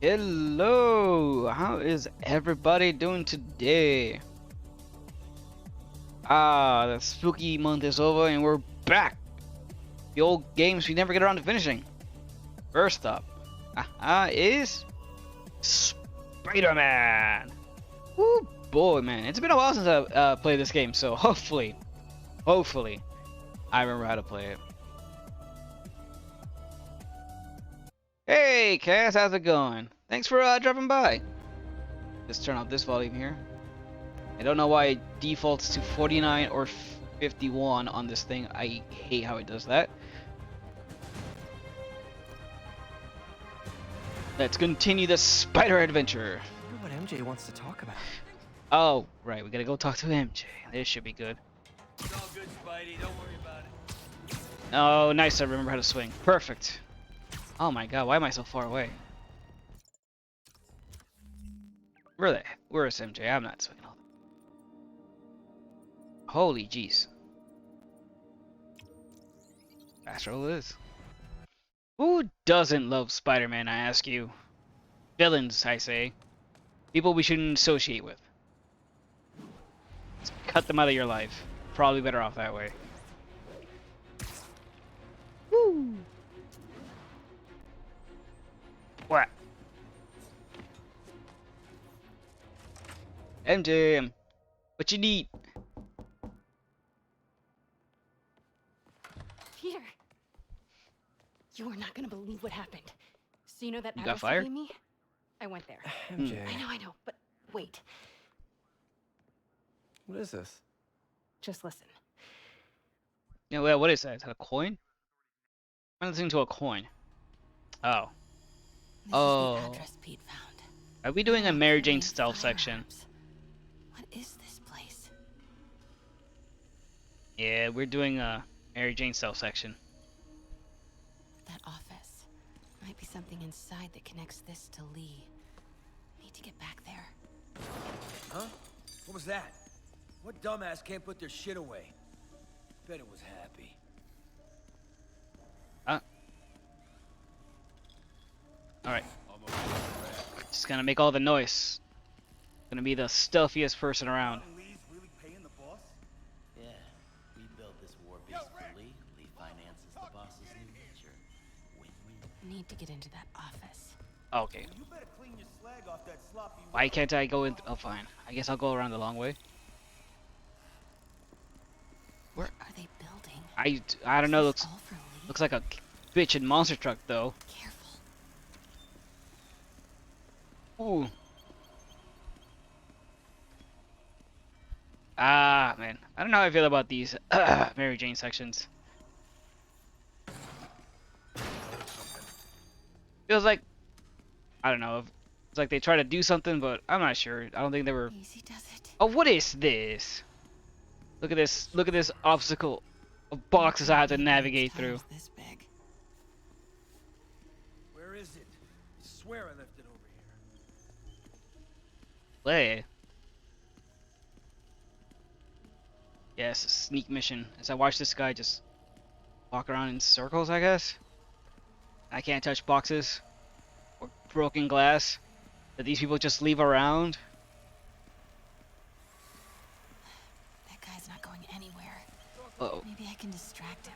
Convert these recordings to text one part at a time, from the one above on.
Hello, how is everybody doing today? The spooky month is over and we're back. The old games we never get around to finishing. First up, is Spider-Man. Woo boy, man, it's been a while since I played this game, so hopefully, I remember how to play it. Hey, Cass, how's it going? Thanks for dropping by. Let's turn off this volume here. I don't know why it defaults to 49 or 51 on this thing. I hate how it does that. Let's continue the spider adventure. I wonder what MJ wants to talk about. Oh, right, we gotta go talk to MJ. This should be good. It's all good, Spidey. Don't worry about it. Oh, nice, I remember how to swing. Perfect. Oh my god, why am I so far away? Where is MJ? I'm not swinging all. Holy jeez. Fast roll it is. Who doesn't love Spider-Man, I ask you? Villains, I say. People we shouldn't associate with. Let's cut them out of your life. Probably better off that way. Woo! What? MJ, what you need? Peter, you are not gonna believe what happened. So you know that You got address fired? you gave me? I went there. MJ, I know, but wait. what is this? Just listen. Yeah, well, what is that? Is that a coin? I'm listening to a coin. Oh. This Oh. is the address Pete found. Are we doing a Mary Jane Carrying stealth section? firearms. What is this place? Yeah, we're doing a Mary Jane stealth section. That office. Might be something inside that connects this to Lee. Need to get back there. Huh? What was that? What dumbass can't put their shit away? Bet it was happy. Alright. Just gonna make all the noise. Gonna be the stealthiest person around. Lee's really paying the boss? Yeah, we built this war base for Lee. Lee finances the boss's new venture. Win-win. Need to get into that office. Okay. You better clean your slag off that sloppy. Why can't I go in? Oh, fine. I guess I'll go around the long way. What are they building? I don't know. Is Looks this all for Lee? looks like a bitchin' monster truck though. Careful. Ooh. Ah, man. I don't know how I feel about these Mary Jane sections. Feels like, I don't know. It's like they try to do something, but I'm not sure. I don't think they were. Easy does it. Oh, what is this? Look at this. Look at this obstacle of boxes I have to navigate through. This big. Where is it? I swear I left it over here. Play. Yes, a sneak mission. As I watch this guy just walk around in circles, I guess. I can't touch boxes or broken glass that these people just leave around. That guy's not going anywhere. Uh-oh. Maybe I can distract him.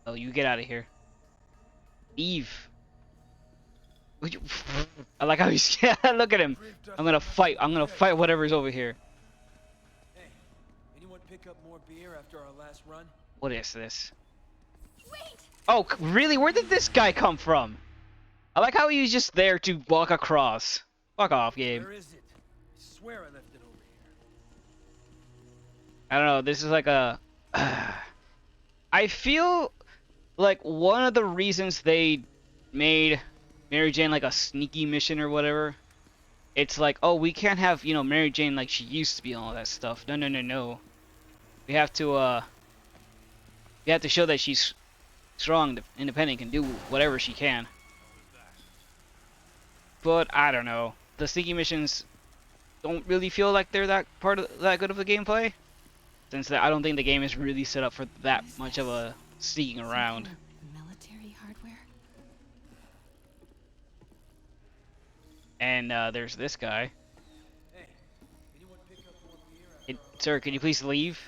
Oh, you get out of here. Eve. Would you- I like how he's. Yeah, look at him. I'm gonna fight. I'm gonna fight whatever's over here. Hey, anyone pick up more beer after our last run? What is this? Wait! Oh, really? Where did this guy come from? I like how he's just there to walk across. Fuck off, game. Where is it? I swear I left it over here. I don't know. This is like a. I feel like one of the reasons they made Mary Jane like a sneaky mission or whatever. It's like, oh, we can't have, you know, Mary Jane like she used to be and all that stuff. No, no, no, no. We have to show that she's strong, independent, can do whatever she can. But I don't know. The sneaky missions don't really feel like they're that good of the gameplay, since I don't think the game is really set up for that much of a sneaking Some around. kind of military hardware. And there's this guy. Hey, anyone pick up more beer after Sir, can you please leave?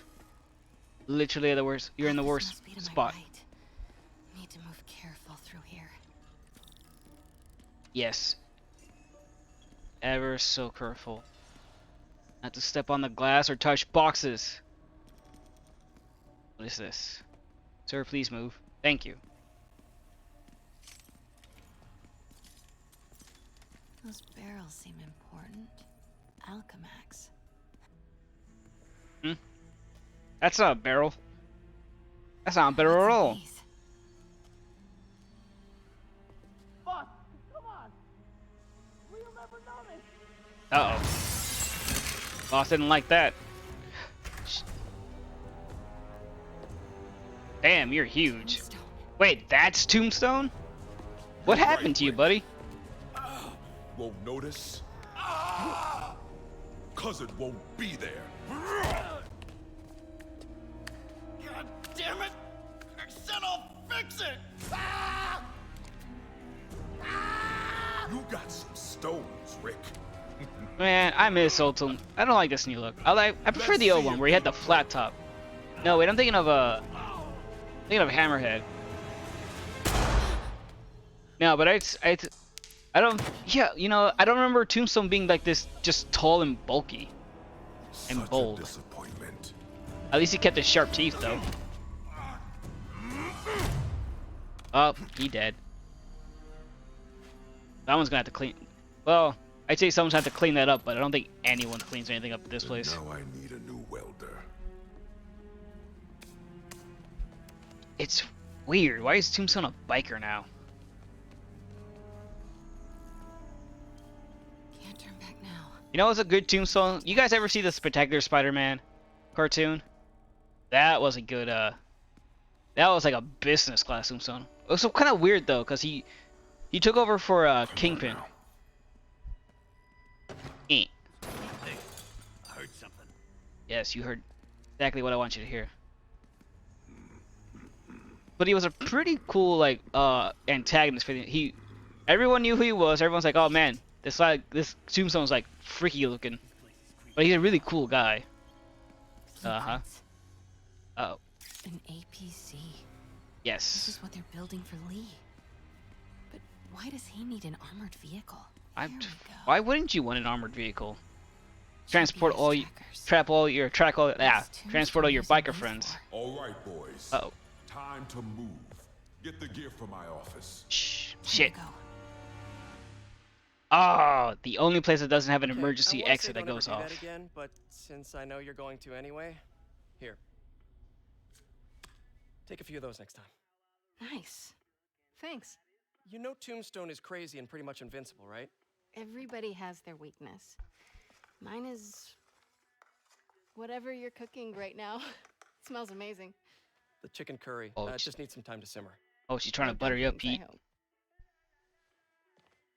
Literally the worst. You're in the Office worst must be to my spot. right. Need to move careful through here. Yes. Ever so careful. Not to step on the glass or touch boxes. What is this? Sir, please move. Thank you. Those barrels seem important. Alchemax. That's not a barrel. That's not a barrel What's at in all. these? Uh-oh. Boss didn't like that. Damn, you're huge. Tombstone. Wait, that's Tombstone? What happened to you, buddy? Won't notice? Cause it won't be there. God damn it! I said I'll fix it! You got some stones, Rick. Man, I miss old Tomb. I don't like this new look. I prefer the old one where he had the flat top. No, wait, I'm thinking of Hammerhead. No, but I don't. Yeah, you know, I don't remember Tombstone being like this, just tall and bulky and Such bold. a disappointment. At least he kept his sharp teeth, though. Oh, he dead. Someone's gonna have to clean. Well, I'd say someone's gonna have to clean that up, but I don't think anyone cleans anything up at this place. Now I need a new welder. It's weird. Why is Tombstone a biker now? Can't turn back now. You know what's a good Tombstone? You guys ever see the Spectacular Spider-Man cartoon? That was a good, that was like a business class Tombstone. It was so kind of weird though, cause he took over for Kingpin. now. Eh. Hey, I heard something. Yes, you heard exactly what I want you to hear. But he was a pretty cool like antagonist for everyone knew who he was. Everyone's like, "Oh man, this Tombstone's like freaky looking." But he's a really cool guy. Uh-huh. Blueprints. Oh, An APC. This yes. is what they're building for Lee. But why does he need an armored vehicle? I'm There we go. Why wouldn't you want an armored vehicle? Transport GPS all trackers. transport all Tombstone your using biker these friends. for? All right, boys. Uh oh. Time to move. Get the gear from my office. Shh. Here we Shit. go. Oh, the only place that doesn't have an Okay, emergency I wanna exit say that don't goes ever do off. that again, but since I know you're going to anyway, here. Take a few of those next time. Nice. Thanks. You know Tombstone is crazy and pretty much invincible, right? Everybody has their weakness. Mine is whatever you're cooking right now. It smells amazing. The chicken curry. Oh, It just needs some time to simmer. Oh, she's trying to No butter you up, dumplings, I Pete. hope.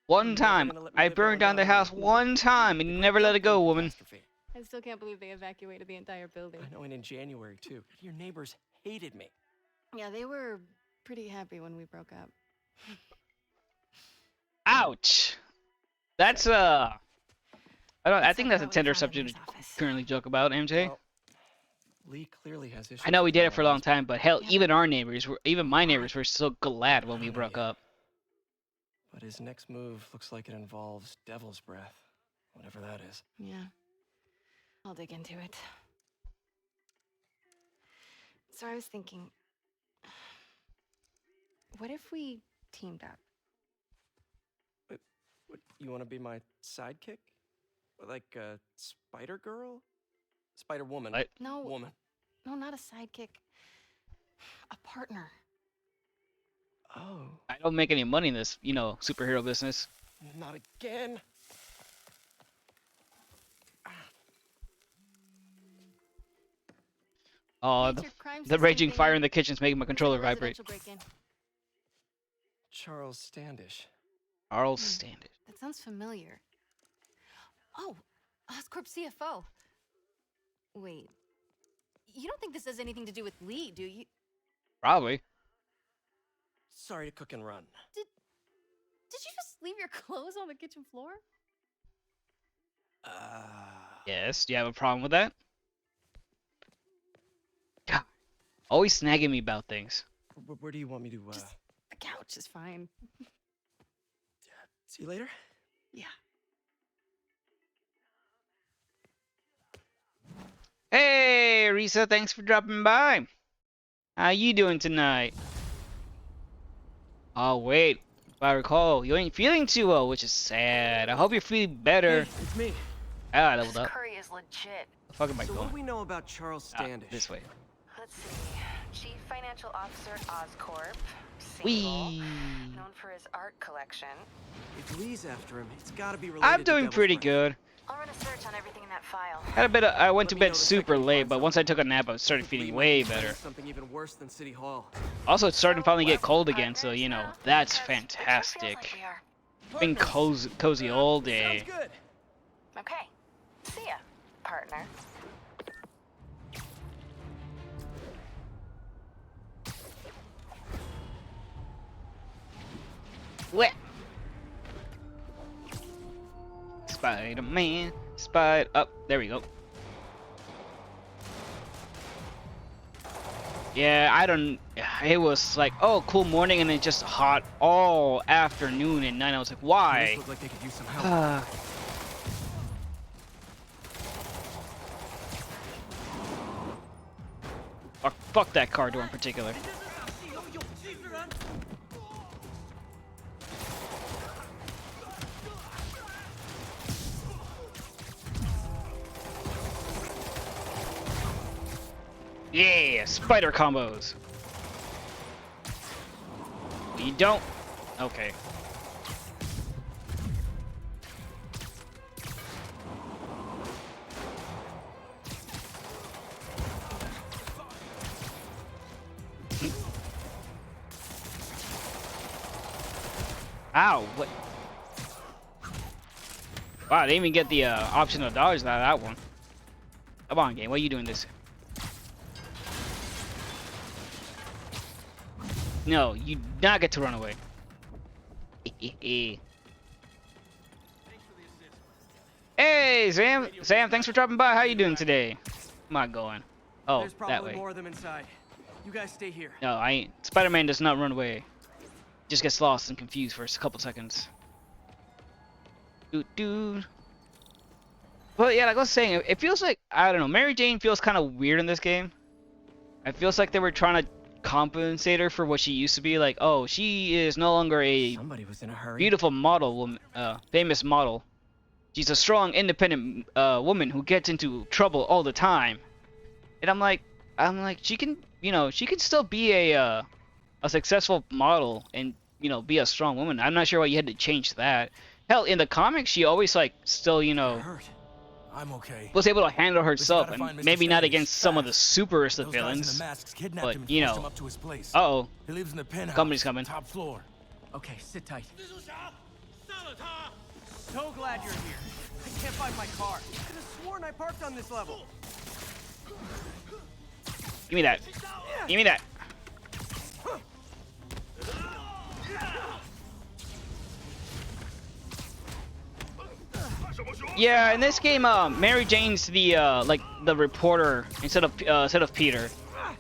One You're time, gonna let me I live while burned down I'm the gone, house huh? one time and you never let it go, woman. Catastrophe. I still can't believe they evacuated the entire building. I know, and in January too. Your neighbors hated me. Yeah, they were pretty happy when we broke up. Ouch. That's I Let's think talk that's a about tender what's on in subject Lee's to office. currently joke about, MJ. Well, Lee clearly has issues. I know we with did it for a long hormones. time, but hell, Yeah. even my neighbors were so glad when we I know broke you. up. But his next move looks like it involves devil's breath. Whatever that is. Yeah. I'll dig into it. So I was thinking, what if we teamed up? What, you want to be my sidekick? Like a spider girl? Spider woman. What? No, Woman. no, not a sidekick. A partner. Oh, I don't make any money in this, superhero business. not again. Oh, Major crime the system raging thing. fire in the kitchen's making my controller Looks like a vibrate. residential break-in. Charles Standish. Arl Standard. That sounds familiar. Oh, Oscorp CFO. Wait, you don't think this has anything to do with Lee, do you? Probably. Sorry to cook and run. Did you just leave your clothes on the kitchen floor? Yes. Do you have a problem with that? God, always snagging me about things. Where do you want me to, Just the couch is fine. see you later? Yeah. Hey, Risa, thanks for dropping by. How you doing tonight? Oh, wait. If I recall, you ain't feeling too well, which is sad. I hope you're feeling better. Hey, it's me. Ah, I leveled up. Curry is legit. The fuck am I So what do going? we know about Charles Standish? This way. Let's see. Chief Financial Officer at Oscorp. Single. Wee. Known for his art collection. If Lee's after him, it's gotta be related I'm to doing Devil's pretty Breath. good. I'll run a search on everything in that file. Had a bit of, I went to Let me know bed the super second you late, find but once I took a nap, I I started think feeling Lee might way be planning better. Something even worse than City Hall. Also, it's starting to finally get So, cold again, so partners you know now? that's Because it sure feels fantastic. like we are. Been cozy all day. Sounds good. Okay. See ya, partner. What? Spider-Man, Spider. Up, there we go. Yeah, I don't. It was like, oh, cool morning, and then just hot all afternoon and night. I was like, why? This looked like they could use some help. Fuck that car door in particular. Yeah, spider combos. You don't. Okay. Ow, what? Wow, I didn't even get the option to dodge that one. Come on, game, what are you doing this? No, you do not get to run away. Hey, Sam, thanks for dropping by. How you doing today? Am I going? Oh, There's that probably way. more of them inside. You guys stay here. No, I ain't. Spider-Man does not run away. Just gets lost and confused for a couple seconds. Dude. But yeah, like I was saying, it feels like, I don't know, Mary Jane feels kind of weird in this game. It feels like they were trying to compensate her for what she used to be. Like, oh, she is no longer a Somebody was in a hurry. beautiful model woman, famous model. She's a strong, independent woman who gets into trouble all the time. And I'm like, she can, you know, she can still be a successful model and, you know, be a strong woman. I'm not sure why you had to change that. Hell, in the comics, she always like still, you know, Hurt. I'm okay. was able to handle herself, gotta find and Mr. maybe not Standish, against some of the fast. superest of Those guys in villains. the masks kidnapped but, him and you forced know. him up to his place. Uh-oh, He lives in the penthouse. Company's coming. Top floor. Okay, sit tight. So glad you're here. I can't find my car. I could have sworn I parked on this level. give me that. Give me that. Yeah, in this game, Mary Jane's the like the reporter instead of Peter.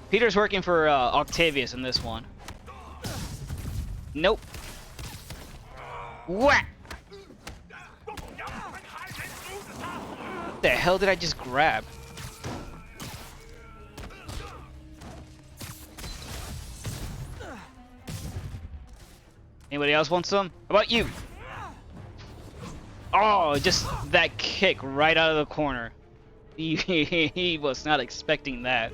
Peter's working for Octavius in this one. Nope. What? The hell did I just grab? Anybody else want some? How about you? Oh, just that kick right out of the corner. He was not expecting that.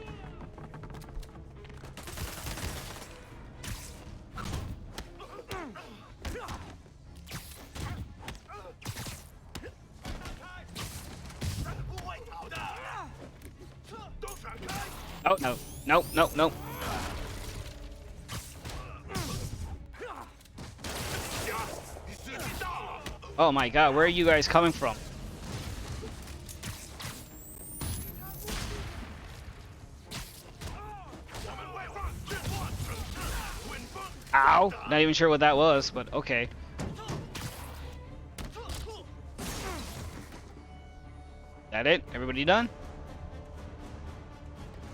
Oh, no. Nope, nope, nope. Oh my god, where are you guys coming from? Ow! Not even sure what that was, but okay. That it? Everybody done?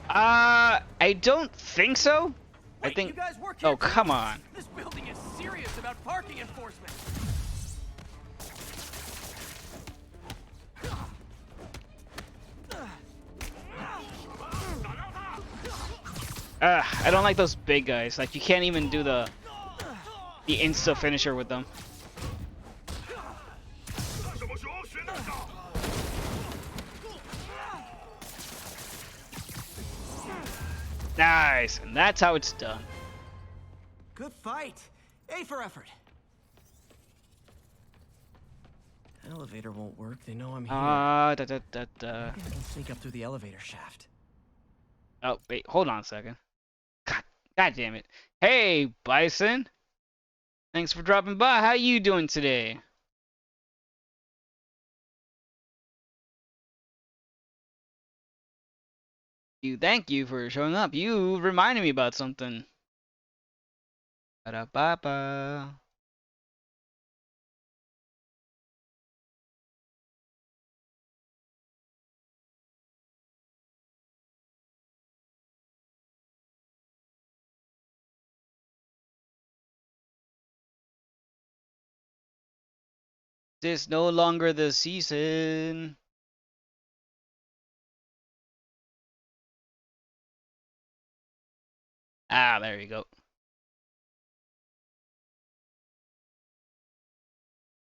I don't think so. I Wait, think. you guys work here Oh, too? come on. This building is serious about parking enforcement. I don't like those big guys. Like, you can't even do the insta finisher with them. Nice, and that's how it's done. Good fight. A for effort. Elevator won't work. They know I'm here. Da. Maybe I can sneak up through the elevator shaft. Oh, wait, hold on a second. God damn it. Hey, Bison. Thanks for dropping by. How you doing today? Thank you for showing up. You reminded me about something. Ba-da-ba-ba. This no longer the season. Ah, there you go.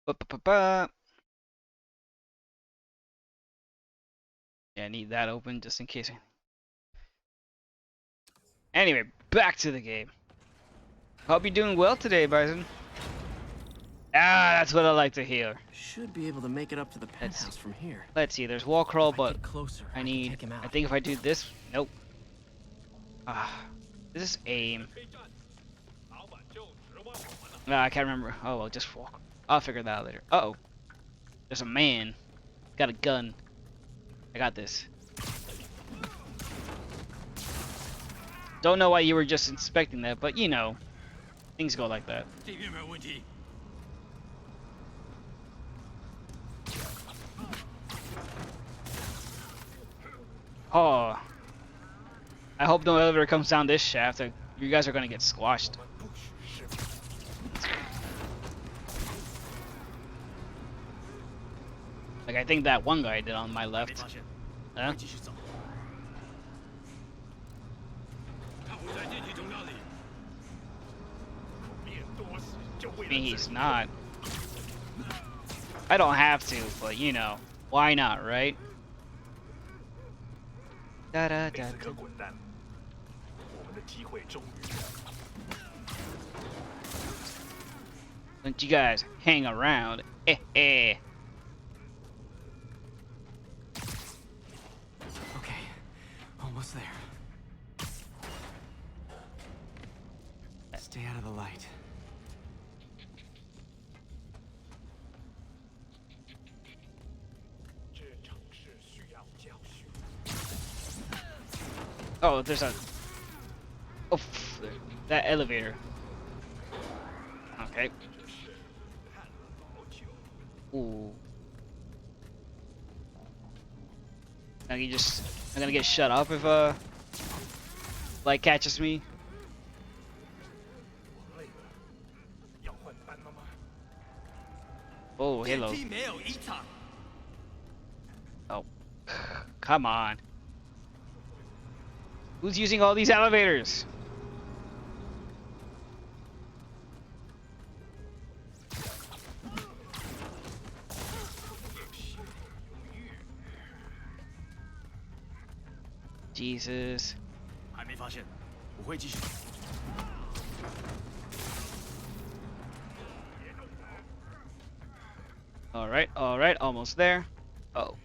Ba-ba-ba-ba. Yeah, I need that open just in case. Anyway, back to the game. Hope you're doing well today, Bison. Ah, that's what I like to hear. Should be able to make it up to the penthouse from here. Let's see, there's wall crawl, If I but get closer, I can need. take him out. I think if I do this, nope. Ah, this is aim. No, I can't remember. Oh well, just walk. I'll figure that out later. Uh-oh. There's a man. Got a gun. I got this. Don't know why you were just inspecting that, but you know, things go like that. Oh. I hope no elevator comes down this shaft. You guys are gonna get squashed. Like I think that one guy did on my left. Huh? I mean, he's not. I don't have to, but you know, why not, right? Da da da. 个滚蛋！我们的机会终于来了。 Don't you guys hang around? Eh eh. Okay, almost there. Stay out of the light. Oh, there's a. Oh, that elevator. Okay. Ooh. Now you just. I'm gonna get shut up if light catches me. Oh, hello. Oh, come on. Who's using all these elevators? Jesus. 还没发现，我会继续。 Alright, almost there. Oh.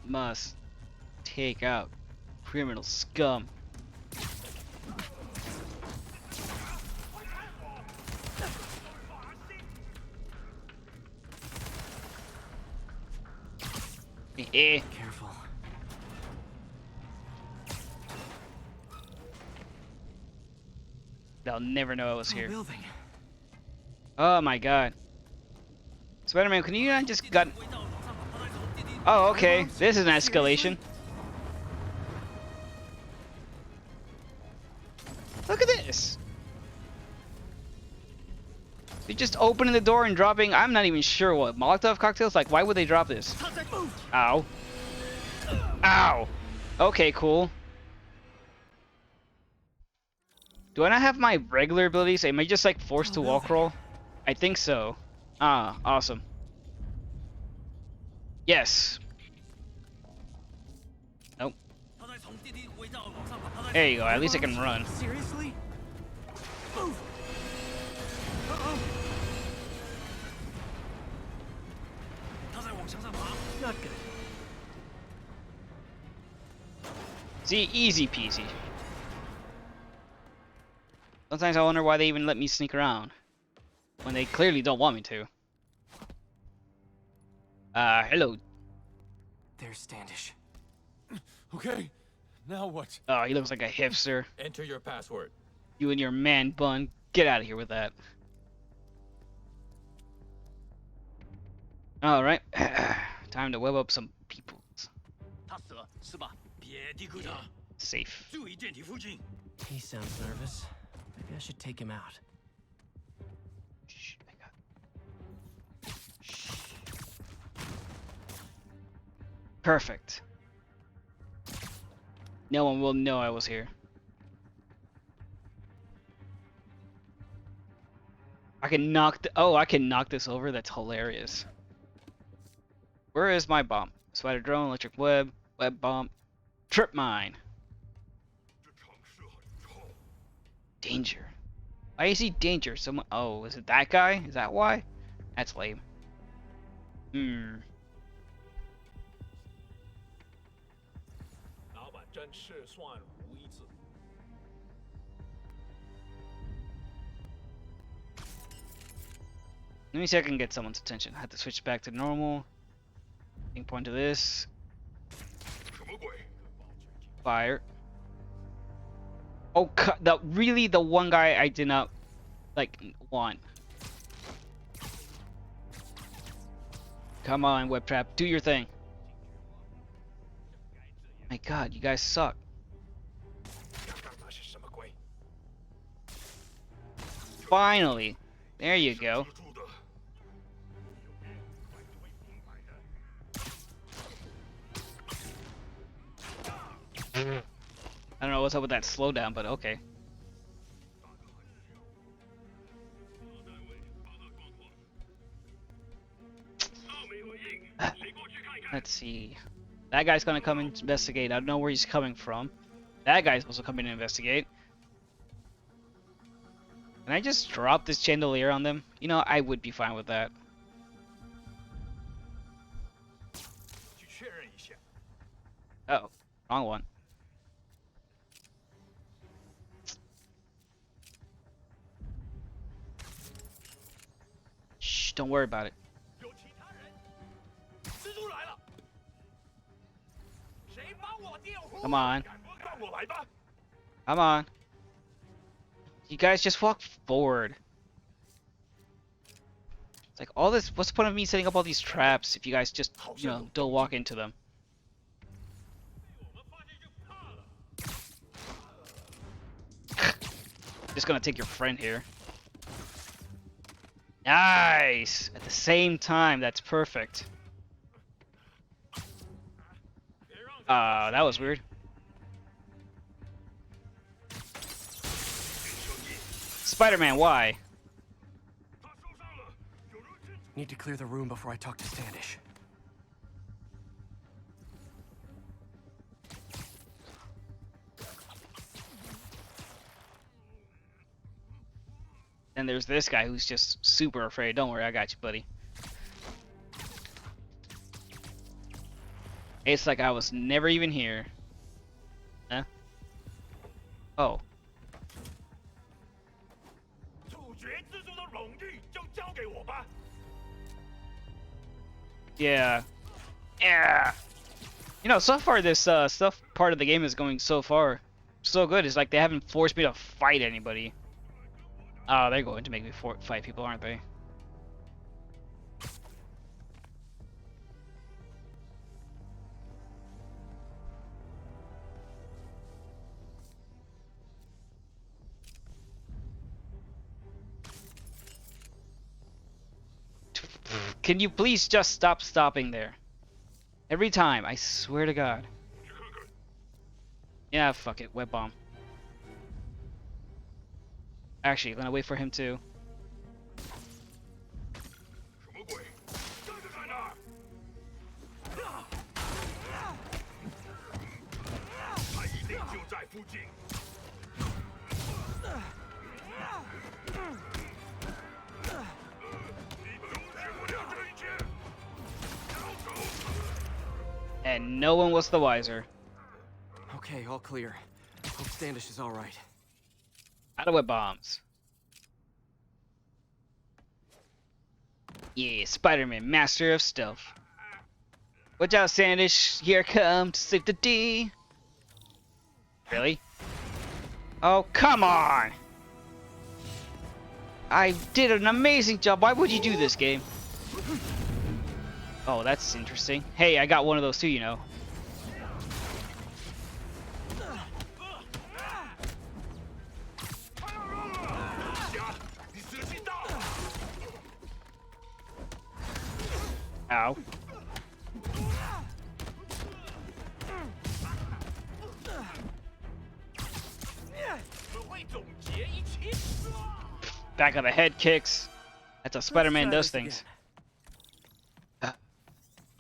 Must take out criminal scum. Eh. Careful. They'll never know I was here. Building. Oh my god. Spider-Man, can you not just got... Oh, okay. This is an escalation. Look at this. They're just opening the door and dropping, I'm not even sure what, Molotov cocktails? Like, why would they drop this? Ow. Ow. Okay, cool. Do I not have my regular abilities? Am I just like forced to wall crawl? I think so. Ah, awesome. Yes. Nope. There you go, at least I can run. Seriously? Move. Uh-oh. Not good. See, easy peasy. Sometimes I wonder why they even let me sneak around. When they clearly don't want me to. Hello. There's Standish. Okay, now what? Oh, he looks like a hipster. Enter your password. You and your man bun. Get out of here with that. Alright. Time to web up some people. Safe. He sounds nervous. Maybe I should take him out. Shh, I got... Shh. Perfect. No one will know I was here. I can knock I can knock this over. That's hilarious. Where is my bomb? Spider drone, electric web, web bomb, trip mine. Danger. Why is he danger? Someone. Oh, is it that guy? Is that why? That's lame. Hmm. Let me see if I can get someone's attention. I have to switch back to normal. Ping point to this. Fire. Oh, really the one guy I did not like want. Come on, web trap, do your thing. My God, you guys suck. Finally, there you go. I don't know what's up with that slowdown, but okay. Let's see. That guy's gonna come and investigate. I don't know where he's coming from. That guy's also coming to investigate. Can I just drop this chandelier on them? You know, I would be fine with that. Oh, wrong one. Shh, don't worry about it. Come on. Come on. You guys just walk forward. It's like all this, what's the point of me setting up all these traps if you guys just, you know, don't walk into them? Just gonna take your friend here. Nice! At the same time, that's perfect. That was weird. Spider-Man, why? Need to clear the room before I talk to Standish. And there's this guy who's just super afraid. Don't worry, I got you, buddy. It's like I was never even here. Huh? Oh. Yeah. Yeah. You know, so far this stuff part of the game is going so far so good. It's like they haven't forced me to fight anybody. Oh, they're going to make me fight people, aren't they? Can you please just stop stopping there? Every time, I swear to God. Yeah, fuck it, web bomb. Actually, I'm gonna wait for him to. 什么鬼？站着干哪？他一定就在附近。你阻止不了这一切。要走。 And no one was the wiser. Okay, all clear. Hope Standish is all right. Out of web bombs. Yeah, Spider-Man, master of stealth. Watch out, Sandish. Here I come to save the D. Really? Oh, come on! I did an amazing job. Why would you do this, game? Oh, that's interesting. Hey, I got one of those too, you know. Ow. Back of the head kicks. That's how Spider-Man does things.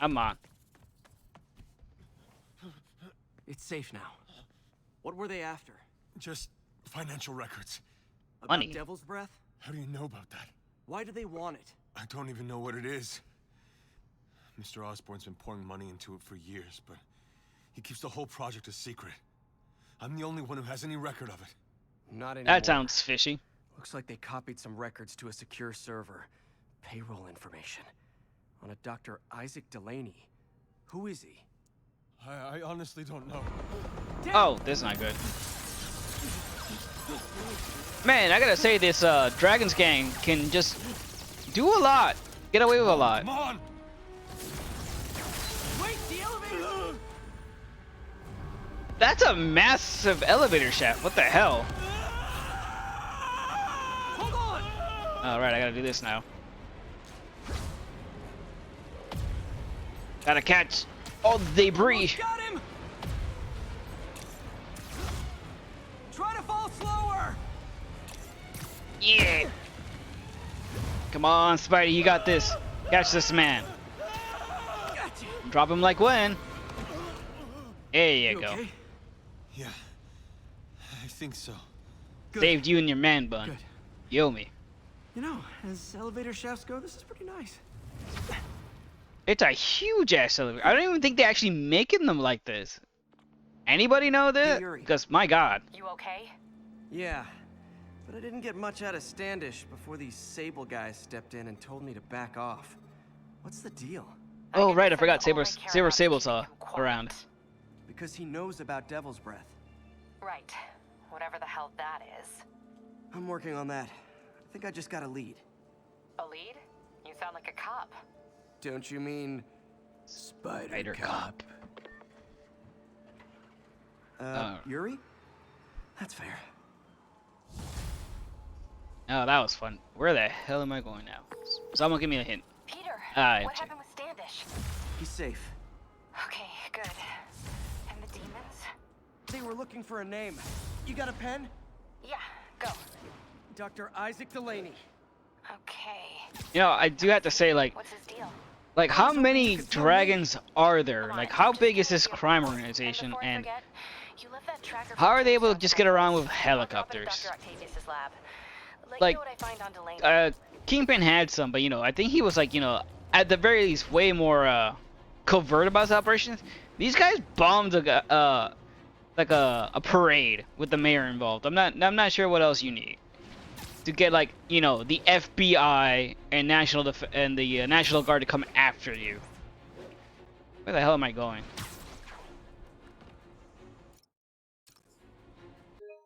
I'm on. It's safe now. What were they after? Just financial records. About Money. Devil's Breath? How do you know about that? Why do they want it? I don't even know what it is. Mr. Osborn's been pouring money into it for years, but he keeps the whole project a secret. I'm the only one who has any record of it. Not anymore. That sounds fishy. Looks like they copied some records to a secure server. Payroll information. On a Dr. Isaac Delaney. Who is he? I honestly don't know. Oh, this is not good. Man, I gotta say this Dragon's Gang can just do a lot. Get away with a lot. Come on! Wait, the elevator! That's a massive elevator shaft. What the hell? Hold on! Alright, I gotta do this now. Gotta catch all the debris. Got him! Try to fall slower! Yeah. Come on, Spidey, you got this. Catch this man. Gotcha. Drop him like when. There you go. Okay? Yeah, I think so. Good. Saved you and your man bun. Good. You owe me. You know, as elevator shafts go, this is pretty nice. It's a huge ass elevator. I don't even think they're actually making them like this. Anybody know that? Hey, Yuri. Because my God. You okay? Yeah, but I didn't get much out of Standish before these Sable guys stepped in and told me to back off. What's the deal? Oh right, I forgot Saber Sable's around. Because he knows about Devil's Breath. Right. Whatever the hell that is. I'm working on that. I think I just got a lead. A lead? You sound like a cop. Don't you mean Spider Cop. Yuri? That's fair. Oh, that was fun. Where the hell am I going now? Someone give me a hint. Peter, Ah, what gee. happened with Standish? He's safe. Okay, good. And the demons? They were looking for a name. You got a pen? Yeah, go. Dr. Isaac Delaney. Okay. You know, I do have to say, like, What's his deal? how many dragons are there? Like, how big is this crime organization? And how are they able to just get around with helicopters? Like, Kingpin had some, but, you know, I think he was, like, you know, at the very least, way more, covert about his operations. These guys bombed a parade with the mayor involved. I'm not sure what else you need to get, like, you know, the FBI and the National Guard to come after you. Where the hell am I going?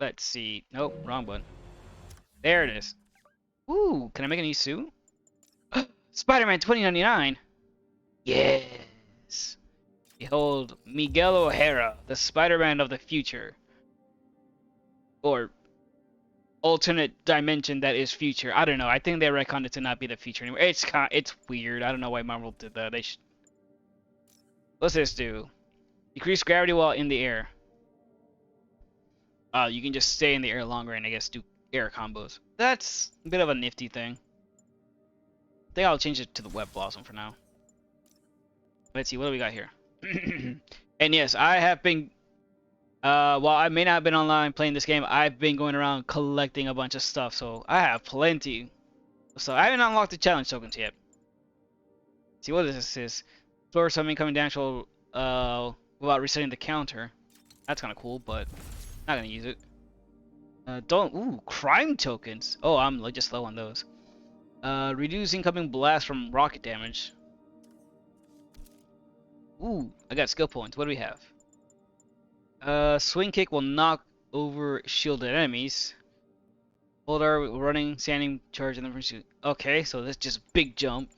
Let's see. Nope, wrong button. There it is. Ooh, can I make a new suit? Spider-Man 2099. Yes. Behold, Miguel O'Hara, the Spider-Man of the future. Or alternate dimension that is future. I don't know. I think they retconned it to not be the future anymore. It's weird. I don't know why Marvel did that. What's this do? Decrease gravity while in the air. You can just stay in the air longer and I guess do air combos. That's a bit of a nifty thing. I think I'll change it to the web blossom for now. Let's see, what do we got here? And yes, I have been while I may not have been online playing this game, I've been going around collecting a bunch of stuff, so I have plenty. So I haven't unlocked the challenge tokens yet. See what this is. Store some incoming damage without resetting the counter. That's kind of cool, but not gonna use it. Crime tokens. Oh, I'm just low on those. Reduce incoming blast from rocket damage. Ooh, I got skill points. What do we have? Swing kick will knock over shielded enemies. Hold R running, standing, charge, and then pursue. Okay, so that's just big jump.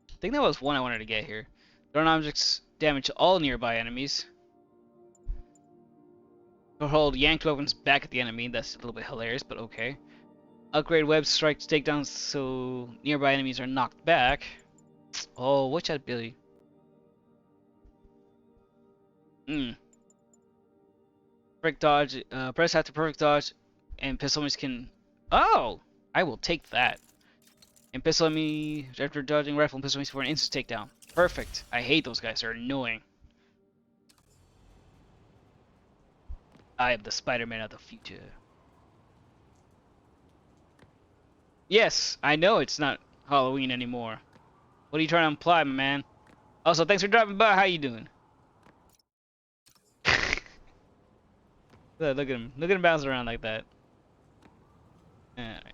I think that was one I wanted to get here. Thrown objects damage all nearby enemies. Or hold yanked weapons back at the enemy. That's a little bit hilarious, but okay. Upgrade web strikes takedowns so nearby enemies are knocked back. Oh, what's that ability? Perfect dodge. Press after perfect dodge, and pistol enemies can. Oh, I will take that. And pistol enemy after dodging rifle and pistol enemies for an instant takedown. Perfect. I hate those guys. They're annoying. I am the Spider-Man of the future. Yes, I know it's not Halloween anymore. What are you trying to imply, my man? Also, thanks for dropping by. How you doing? Look at him. Look at him bounce around like that. Alright.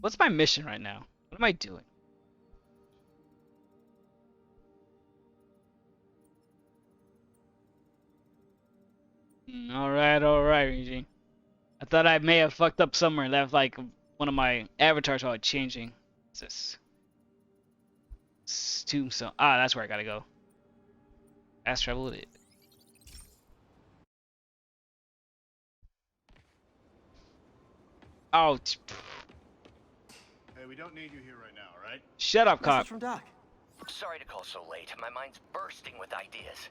What's my mission right now? What am I doing? Alright, Reggie. I thought I may have fucked up somewhere. Left like one of my avatars while changing. What's this? Tombstone. Ah, that's where I gotta go. Fast travel it. Oh. Hey, we don't need you here right now, right? Shut up, cop. Message from Doc. Sorry to call so late. My mind's bursting with ideas.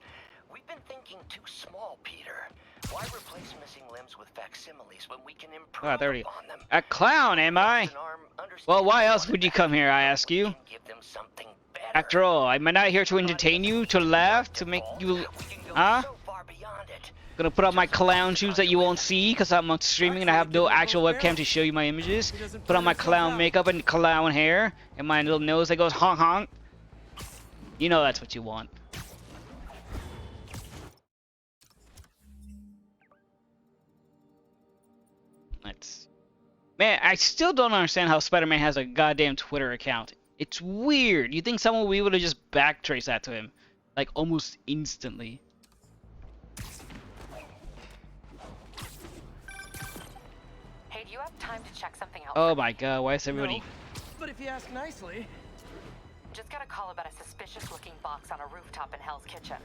We've been thinking too small, Peter. Why replace missing limbs with facsimiles when we can improve upon them? A clown, am I? Well, why else would you come here, I ask you? Give them something better. After all, am I not here to entertain you, to laugh, to make you... Huh? So far beyond it. Gonna put on my clown shoes that you won't see because I'm on streaming and I have no actual webcam to show you my images. Put on my clown makeup and clown hair and my little nose that goes honk honk. You know that's what you want. Man, I still don't understand how Spider-Man has a goddamn Twitter account. It's weird. You think someone would be able to just backtrace that to him, like almost instantly. Hey, do you have time to check something out? Oh my god, why is everybody... No, but if you ask nicely... Just got a call about a suspicious-looking box on a rooftop in Hell's Kitchen.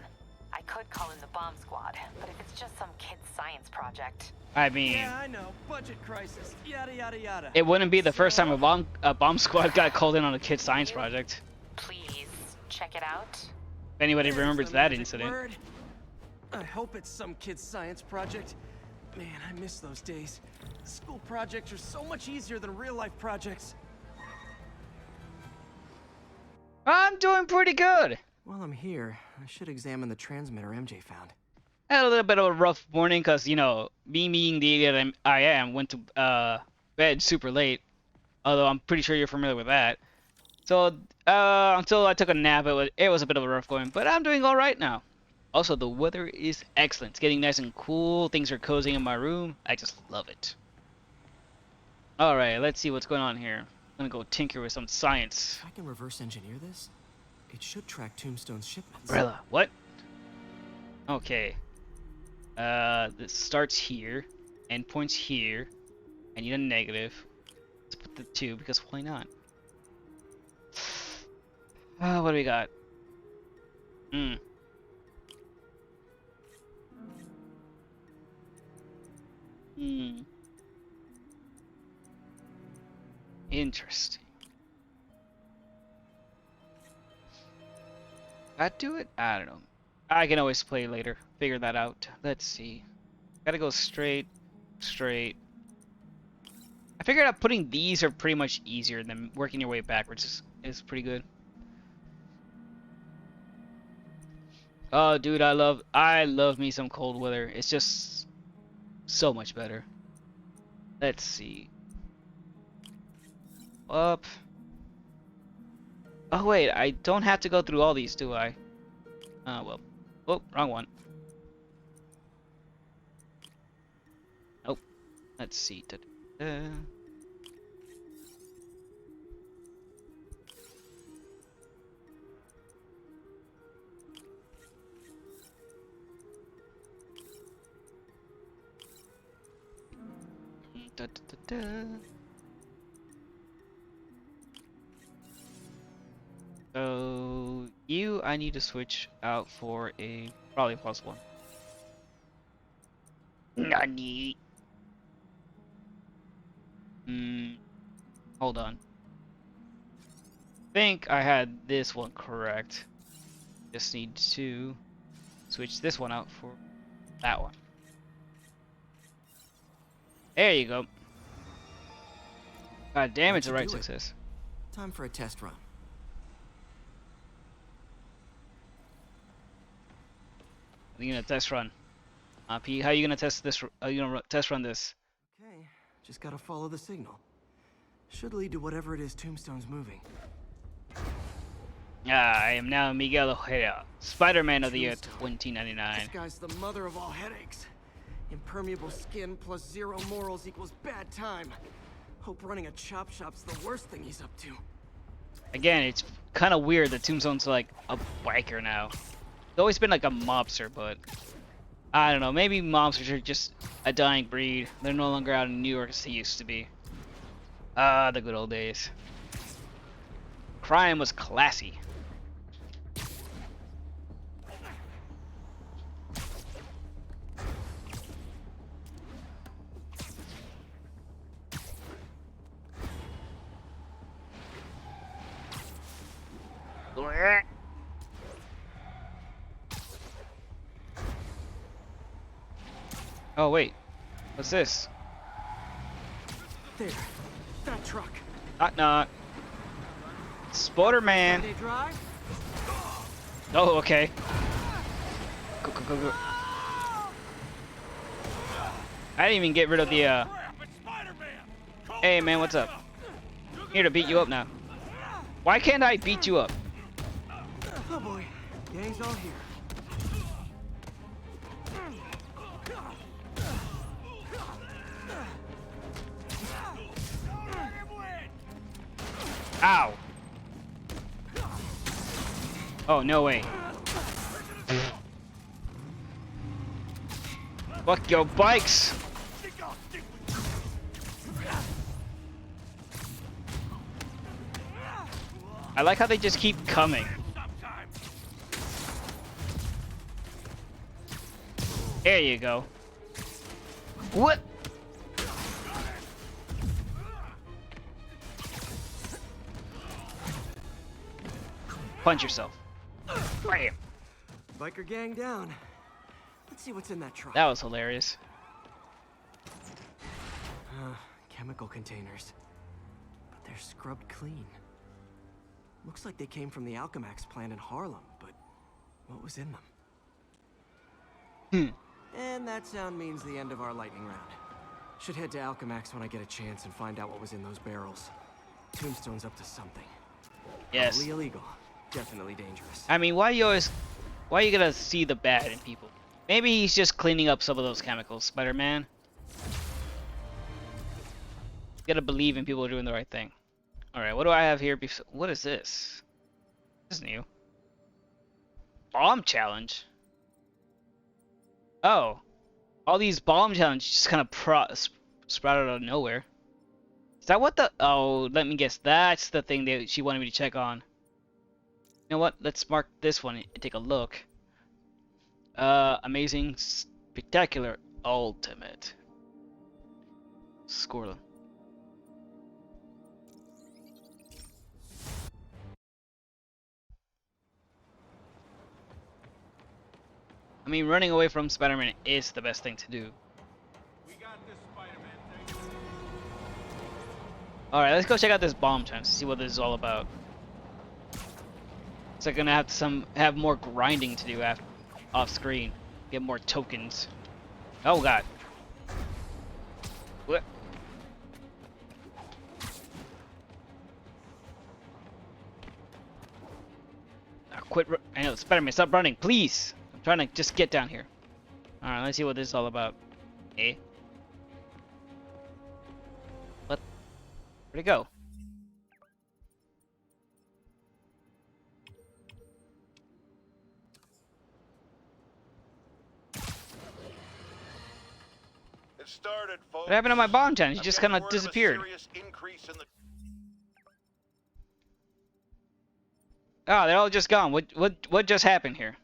I could call in the bomb squad, but if it's just some kid's science project... I mean... Yeah, I know. Budget crisis. Yada, yada, yada. It wouldn't be the first time a bomb squad got called in on a kid's science project. Please, check it out. If anybody remembers that incident. Word. I hope it's some kid's science project. Man, I miss those days. School projects are so much easier than real-life projects. I'm doing pretty good. While I'm here, I should examine the transmitter MJ found. I had a little bit of a rough morning because, you know, me being the idiot I am, went to bed super late. Although I'm pretty sure you're familiar with that. So, until I took a nap, it was a bit of a rough going. But I'm doing alright now. Also, the weather is excellent. It's getting nice and cool. Things are cozying in my room. I just love it. Alright, let's see what's going on here. I'm gonna go tinker with some science. If I can reverse engineer this, it should track Tombstone's shipments. Umbrella, what? Okay. This starts here. Endpoints here. I need a negative. Let's put the 2 because why not? What do we got? Hmm. Hmm. Interesting. That do it? I don't know. I can always play later. Figure that out. Let's see. Gotta go straight, straight. I figured out putting these are pretty much easier than working your way backwards is pretty good. Oh, dude, I love me some cold weather. It's just so much better. Let's see. Up. Oh wait, I don't have to go through all these, do I? Well. Oh, wrong one. Nope. Let's see. Da-da-da. Da-da-da-da. So you, I need to switch out for a probably +1. Nani? Hold on. Think I had this one correct. Just need to switch this one out for that one. There you go. God damn, it's a right success. Time for a test run. How you gonna test run? Pete, how you gonna test this? How you gonna test run this? Okay, just gotta follow the signal. Should lead to whatever it is Tombstone's moving. I am now Miguel Ojeda, Spider-Man of the year 2099. This guy's the mother of all headaches. Impermeable skin plus 0 morals equals bad time. Hope running a chop shop's the worst thing he's up to. Again, it's kind of weird that Tombstone's like a biker now. He's always been like a mobster, but I don't know. Maybe mobsters are just a dying breed. They're no longer out in New York as they used to be. Ah, the good old days. Crime was classy. Oh wait, what's this? There, that truck. Knock knock. Spider-Man. They drive? Oh, okay. Go, go, go, go. I didn't even get rid of the Hey man, what's up? I'm here to beat you up now. Why can't I beat you up? Oh boy, gang's all here. Ow! Oh, no way. Fuck your bikes! I like how they just keep coming. There you go. What? Punch yourself. Bam. Biker gang down. Let's see what's in that truck. That was hilarious. Chemical containers. But they're scrubbed clean. Looks like they came from the Alchemax plant in Harlem, but what was in them? And that sound means the end of our lightning round. Should head to Alchemax when I get a chance and find out what was in those barrels. Tombstone's up to something. Yes. Probably illegal. Definitely dangerous. I mean, why are you gonna see the bad in people? Maybe he's just cleaning up some of those chemicals, Spider-Man. You gotta believe in people doing the right thing. Alright, what do I have here? What is this? This is new. Bomb challenge? Oh. All these bomb challenges just kind of sprouted out of nowhere. Is that what the... Oh, let me guess. That's the thing that she wanted me to check on. You know what? Let's mark this one and take a look. Amazing, spectacular, ultimate. Score them. I mean, running away from Spider-Man is the best thing to do. Alright, let's go check out this bomb chance to see what this is all about. So I'm gonna have to have more grinding to do off screen. Get more tokens. Oh god. What? I know, Spider-Man, stop running, please! I'm trying to just get down here. Alright, let's see what this is all about. Eh? What? Where'd it go? It started, folks. What happened to my bomb chance? He just kind of disappeared. Oh, they're all just gone. What just happened here?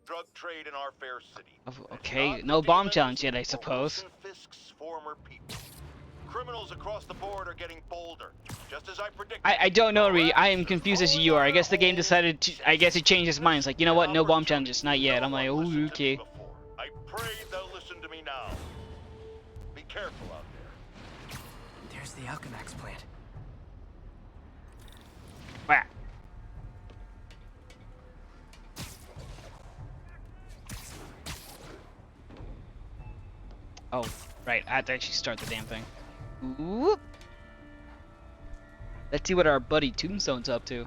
Drug trade in our fair city. Okay, no bomb challenge yet, I suppose. Fisk's former people. Criminals across the board are getting bolder, just as I predicted. I don't know, Ree. I am confused as you are. I guess the game decided to. I guess it changed its mind. It's like, you know what? No bomb challenges, not yet. I'm like, oh, okay. I pray they'll listen to me now. Be careful out there. There's the Alchemax plant. Wow. Oh, right. I have to actually start the damn thing. Whoop. Let's see what our buddy Tombstone's up to.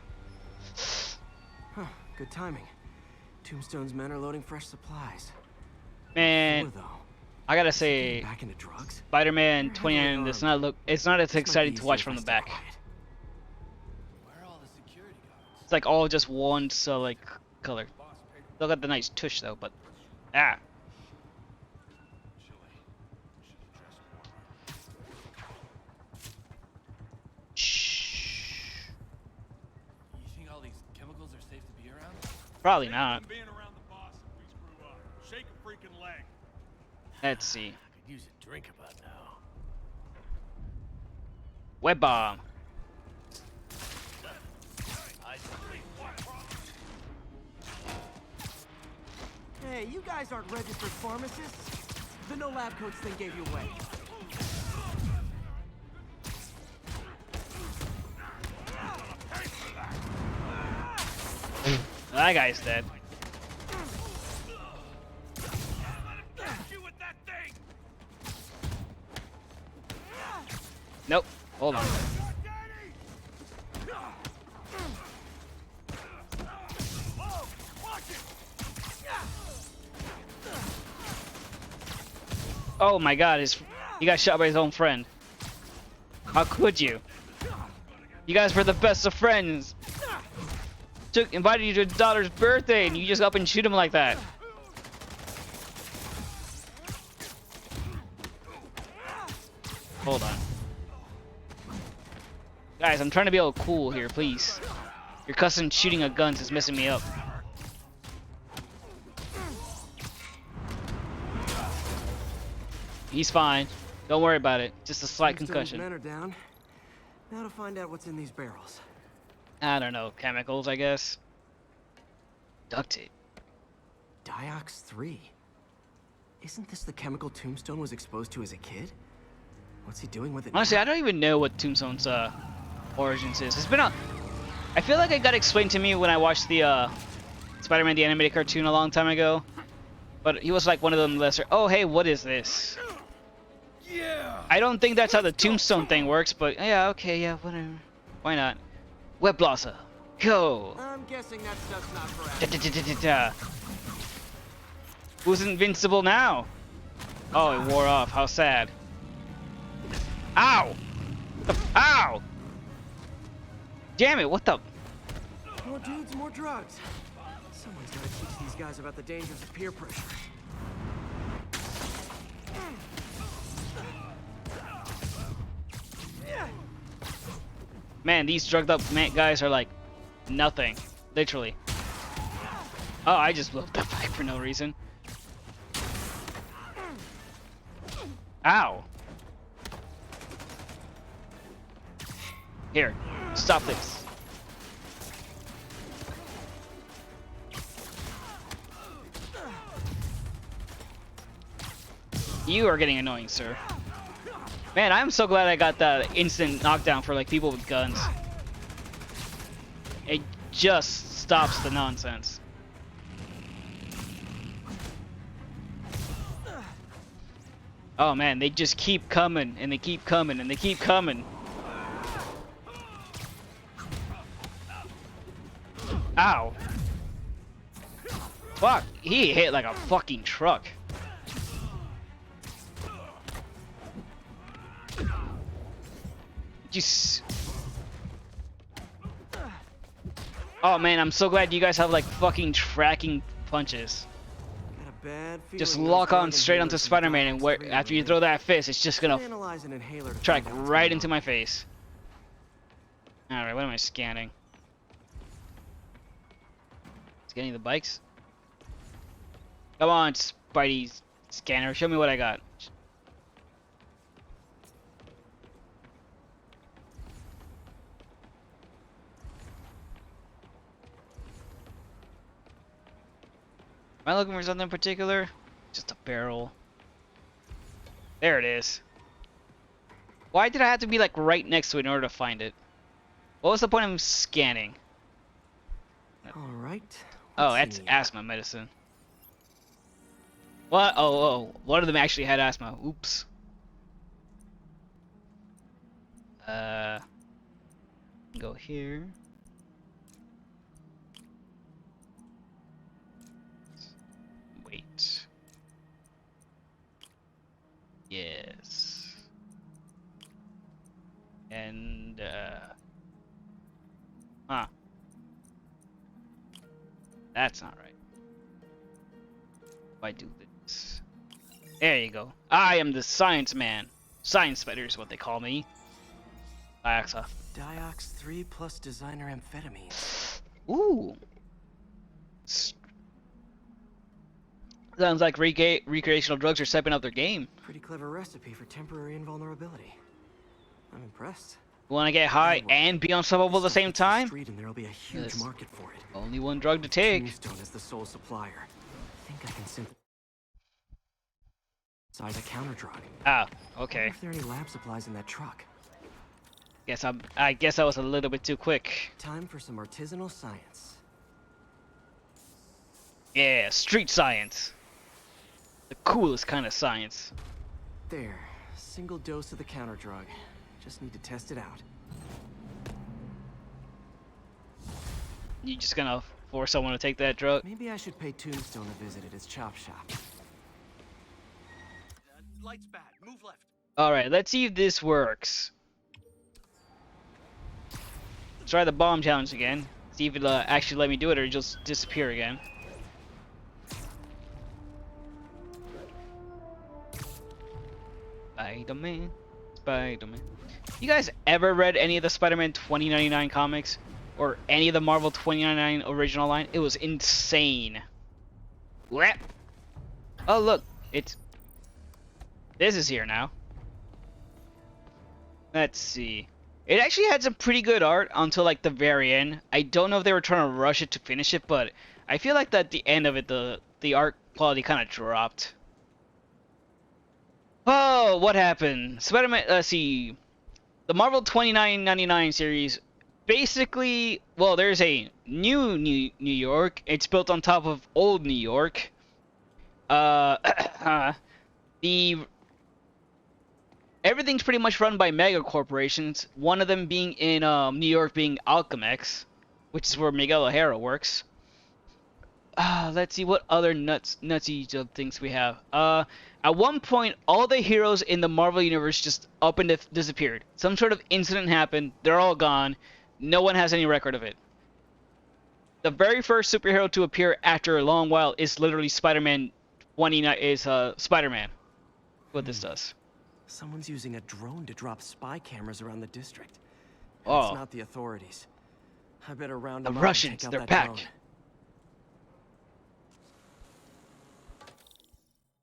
Huh, good timing. Tombstone's men are loading fresh supplies. Man, I gotta say, back into drugs? Spider-Man 29 does not look. It's not as exciting to watch from the back. Where are all the security guards? It's like all just one solid color. Look at the nice tush though, but ah. You think all these chemicals are safe to be around? Probably not. Being around the boss if we screw up. Shake a freaking leg. Let's see. I could use a drink about now. Web bomb. Hey, you guys aren't registered pharmacists. The no lab coats thing gave you away. That guy's dead. Nope. Hold on. Oh my god, he got shot by his own friend. How could you? You guys were the best of friends. Invited you to his daughter's birthday and you just up and shoot him like that. Hold on. Guys, I'm trying to be all cool here, please. Your cousin shooting a guns is messing me up. He's fine. Don't worry about it. Just a slight concussion. Men are down. Now to find out what's in these barrels. I don't know. Chemicals, I guess. Duct tape. Diox 3. Isn't this the chemical Tombstone was exposed to as a kid? What's he doing with it Honestly, now? I don't even know what Tombstone's origins is. It's been a... I feel like it got explained to me when I watched the Spider-Man the animated cartoon a long time ago. But he was like one of them lesser... Oh, hey, what is this? Yeah. I don't think that's how the Tombstone thing works, but yeah, okay, yeah, whatever. Why not? Web Blossom. Go! I'm guessing that stuff's not for Da. Who's invincible now? Oh, it wore off. How sad. Ow! Ow! Damn it, what the... More dudes, more drugs. Someone's gotta teach these guys about the dangers of peer pressure. Man, these drugged up guys are like nothing. Literally. Oh, I just blew up the bike for no reason. Ow. Here, stop this. You are getting annoying, sir. Man, I'm so glad I got that instant knockdown for like people with guns. It just stops the nonsense. Oh man, they just keep coming and they keep coming and they keep coming. Ow. Fuck, he hit like a fucking truck. Just... Oh man, I'm so glad you guys have like fucking tracking punches. Just lock on straight onto Spider-Man, and where, after you throw that fist, it's just gonna track right into my face. Alright, what am I scanning? Scanning the bikes? Come on, Spidey scanner, show me what I got. Am I looking for something in particular? Just a barrel. There it is. Why did I have to be like right next to it in order to find it? What was the point of scanning? Alright. Oh, that's asthma medicine. What? Oh, one of them actually had asthma. Oops. Go here. Wait. Yes. And, huh. That's not right. If I do this. There you go. I am the science man. Science spider is what they call me. Dioxa. Diox 3 plus designer amphetamines. Ooh. Sounds like recreational drugs are stepping up their game. Pretty clever recipe for temporary invulnerability. I'm impressed. Want to get high and be unstoppable at the same time? Street and there'll be a huge market for it. Only one drug to take. Tombstone is the sole supplier. I think I can synthesize a counter drug. Ah, okay. If there are any lab supplies in that truck. I guess I was a little bit too quick. Time for some artisanal science. Yeah, street science. The coolest kind of science. There, single dose of the counter drug. Just need to test it out. You just gonna force someone to take that drug? Maybe I should pay Tombstone a visit at his chop shop. Light's bad. Move left. Alright, let's see if this works. Let's try the bomb challenge again. See if it'll actually let me do it or it'll just disappear again. Spider-Man. Spider-Man. You guys ever read any of the Spider-Man 2099 comics? Or any of the Marvel 2099 original line? It was insane. What? Oh look, this is here now. Let's see. It actually had some pretty good art until like the very end. I don't know if they were trying to rush it to finish it, but I feel like that at the end of it, the art quality kind of dropped. Oh, what happened? Spider-Man, let's see. The Marvel 2999 series, basically, well, there's a new New York. It's built on top of old New York. Everything's pretty much run by mega corporations. One of them being in New York being Alchemex, which is where Miguel O'Hara works. Let's see what other nutsy things we have. At one point, all the heroes in the Marvel Universe just up and disappeared. Some sort of incident happened. They're all gone. No one has any record of it. The very first superhero to appear after a long while is literally Spider-Man 29. Spider-Man. What this does. Someone's using a drone to drop spy cameras around the district. Oh. It's not the authorities. I better round The them up Russians, and take out they're that back. drone.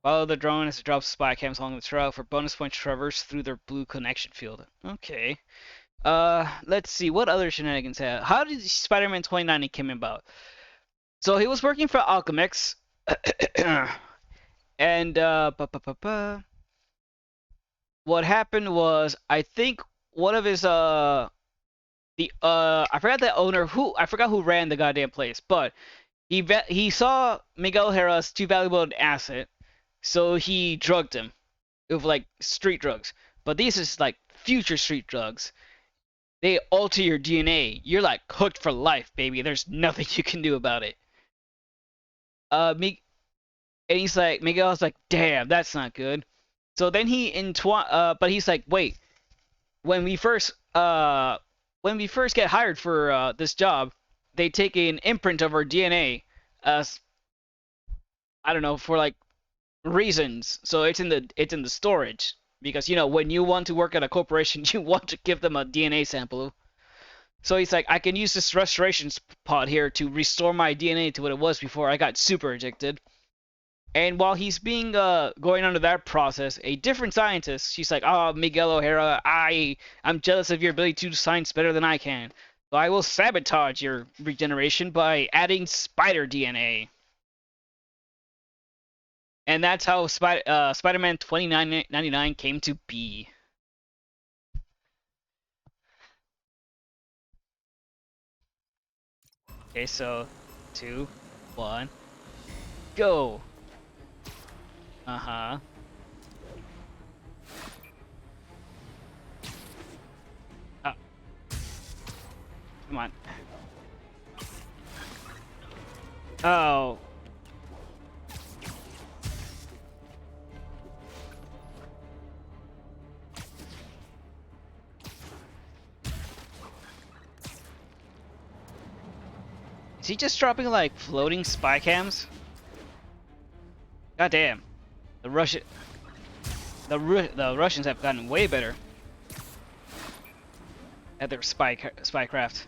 Follow the drone as it drops spy cams along the trail for bonus points traverse through their blue connection field. Okay. Let's see, what other shenanigans have? How did Spider-Man 2090 come about? So he was working for Alchemix, and what happened was, I think one of his I forgot the owner I forgot who ran the goddamn place, but he saw Miguel O'Hara's too valuable an asset, so he drugged him with like street drugs. But these is like future street drugs. They alter your DNA. You're like hooked for life, baby. There's nothing you can do about it. And he's like, Miguel's like, damn, that's not good. So then but he's like, wait, when we first get hired for this job, they take an imprint of our DNA, as I don't know, for like reasons. So it's in the storage because when you want to work at a corporation, you want to give them a DNA sample. So he's like, I can use this restoration pod here to restore my DNA to what it was before I got super addicted. And while he's going under that process, a different scientist, she's like, oh, Miguel O'Hara, I'm jealous of your ability to do science better than I can. So I will sabotage your regeneration by adding spider DNA. And that's how Spider-Man 2099 came to be. Okay, so 2, 1, go. Uh-huh. Come on. Oh. Is he just dropping like floating spy cams? God damn. The Russians have gotten way better at their spycraft.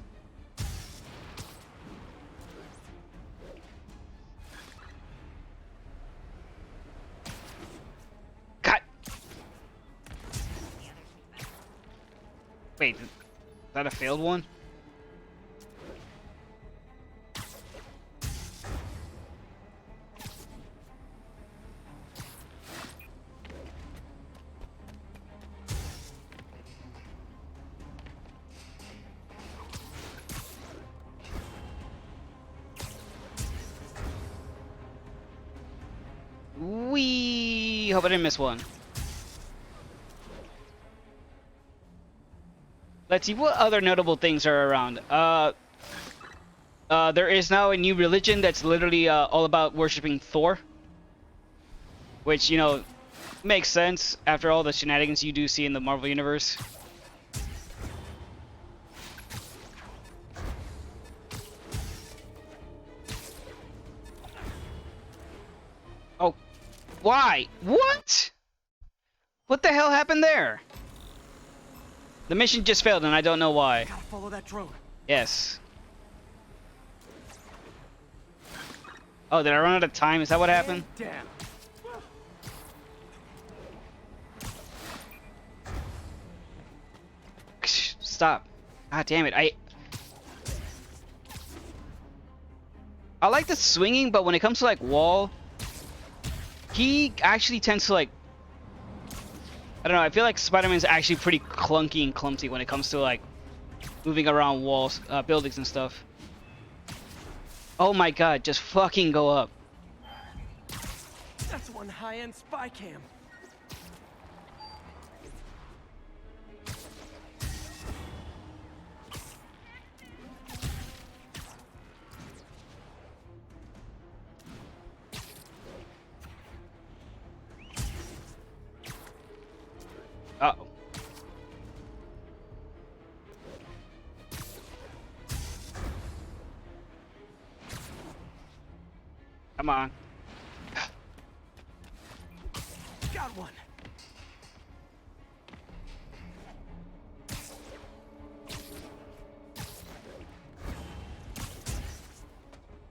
God. Wait, is that a failed one? Wee! Hope I didn't miss one. Let's see, what other notable things are around? There is now a new religion that's literally all about worshipping Thor. Which, makes sense after all the shenanigans you do see in the Marvel Universe. Oh, why? What? What the hell happened there? The mission just failed and I don't know why. Gotta follow that drone. Yes. Oh, did I run out of time? Is that what happened? Damn. Stop. God damn it. I like the swinging, but when it comes to like wall, he actually tends to like, I don't know, I feel like Spider-Man's actually pretty clunky and clumsy when it comes to like moving around walls, buildings and stuff. Oh my god, just fucking go up. That's one high-end spy cam. Uh-oh. Come on. Got one.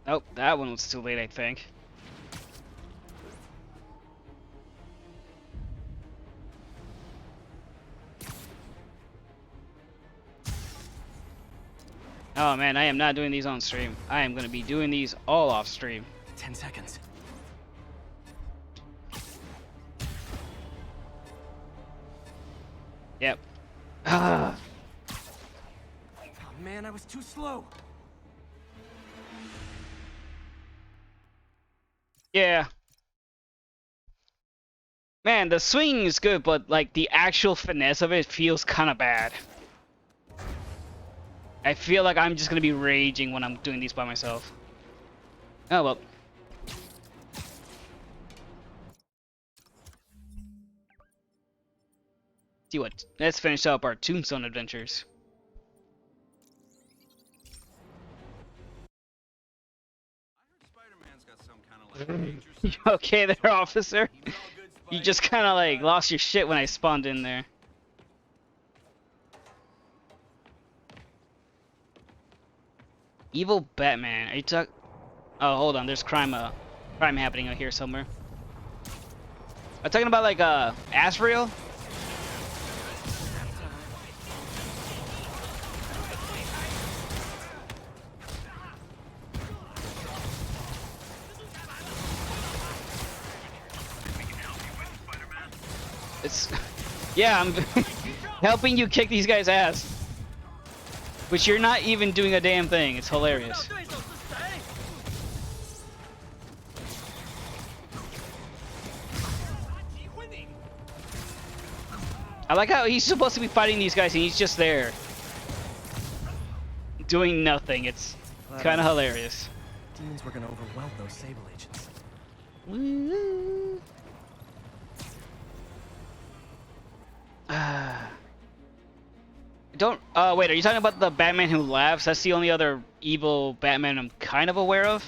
Nope, that one was too late, I think. Oh man, I am not doing these on stream. I am gonna be doing these all off stream. 10 seconds. Yep. Ah. Oh man, I was too slow. Yeah. Man, the swing is good, but like the actual finesse of it feels kind of bad. I feel like I'm just gonna be raging when I'm doing these by myself. Oh well. See what? Let's finish up our Tombstone adventures. Spider-Man's got some kind of like nature You sense. okay there, officer? He's all good, You Spidey. just kind of like lost your shit when I spawned in there. Evil Batman. Are you talk? Oh, hold on. There's crime happening out here somewhere. I'm talking about like Asriel. It's yeah, I'm helping you kick these guys' ass, which you're not even doing a damn thing. It's hilarious. I like how he's supposed to be fighting these guys and he's just there doing nothing. It's kind of hilarious. Demons were gonna overwhelm those Sable agents. Woo. Don't. Wait. Are you talking about the Batman who laughs? That's the only other evil Batman I'm kind of aware of.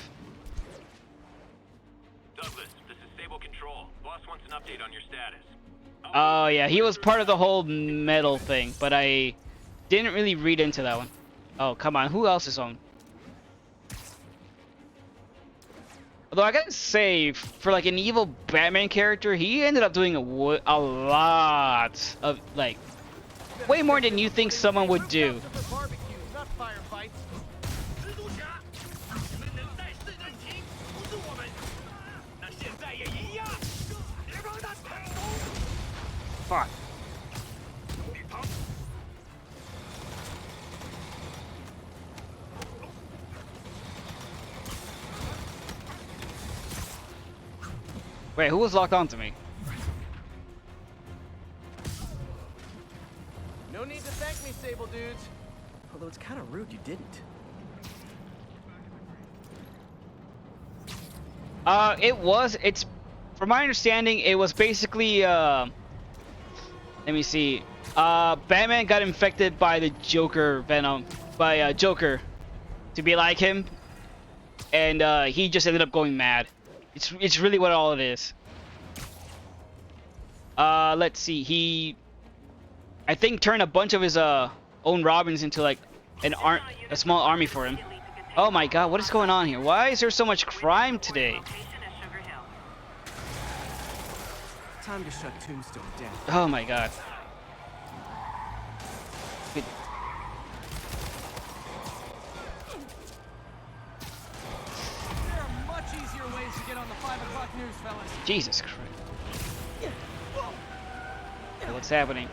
Douglas, this is Sable Control. Boss wants an update on your status. Oh yeah, he was part of the whole metal thing, but I didn't really read into that one. Oh come on, who else is on? Although I gotta say, for like an evil Batman character, he ended up doing a lot of like, way more than you think someone would do. Fuck. Wait, who was locked onto me? No need to thank me, Sable dudes. Although it's kind of rude you didn't. It's, from my understanding, it was basically, let me see. Batman got infected by the Joker Venom, by Joker, to be like him, and he just ended up going mad. It's really what all it is. Let's see. He, I think, turned a bunch of his own Robins into like a small army for him. Oh my God, what is going on here? Why is there so much crime today? Time to shut Tombstone down. Oh my God. There are much easier ways to get on the 5 o'clock news, fellas. Jesus Christ. Okay, what's happening?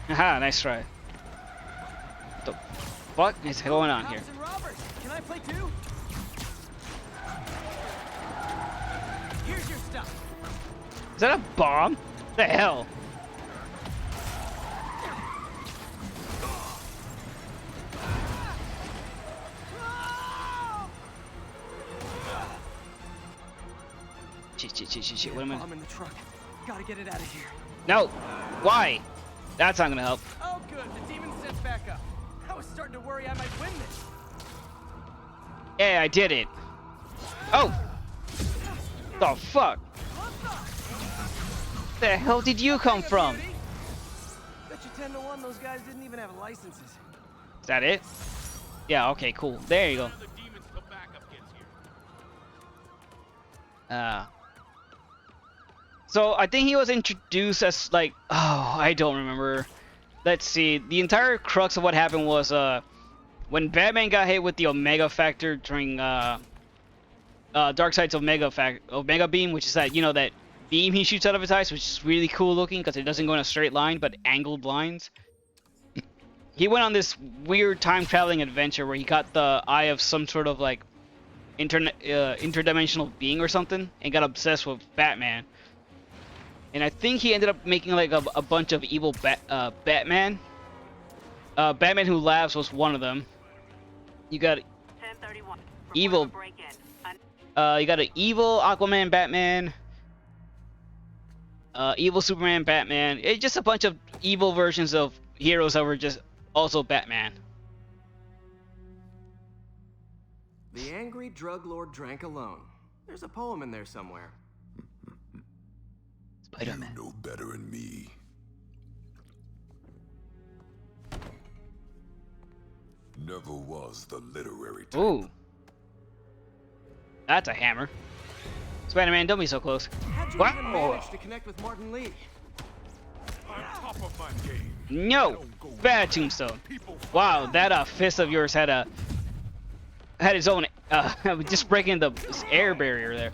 Haha, nice try. What the fuck is going on here? Cops and robbers. Can I play too? Here's your stuff. Is that a bomb? What the hell? Shit, what am I? Bomb in the truck. Gotta get it out of here. No! Why? That's not gonna help. Oh, good. The demon sets back up. I was starting to worry I might win this. Yeah, I did it. Oh! The fuck? The hell did you come from? Bet you 10 to 1 those guys didn't even have licenses. Is that it? Yeah, okay, cool. There you go. So I think he was introduced as like, oh, I don't remember. Let's see. The entire crux of what happened was when Batman got hit with the Omega Factor during Darkseid's Omega Beam, which is that, you know, that beam he shoots out of his eyes, which is really cool looking because it doesn't go in a straight line but angled lines. He went on this weird time traveling adventure where he got the eye of some sort of like interdimensional being or something and got obsessed with Batman. And I think he ended up making like a bunch of evil Batman. Batman Who Laughs was one of them. You got evil. You got an evil Aquaman Batman. Evil Superman Batman. It's just a bunch of evil versions of heroes that were just also Batman. The angry drug lord drank alone. There's a poem in there somewhere. Spider-Man. You know better than me. Never was the literary type. Ooh. That's a hammer. Spider-Man, don't be so close. How'd you even manage to connect with Martin Lee? On top of my game. No! Bad Tombstone. Wow, that fist of yours had its own just breaking the air barrier there.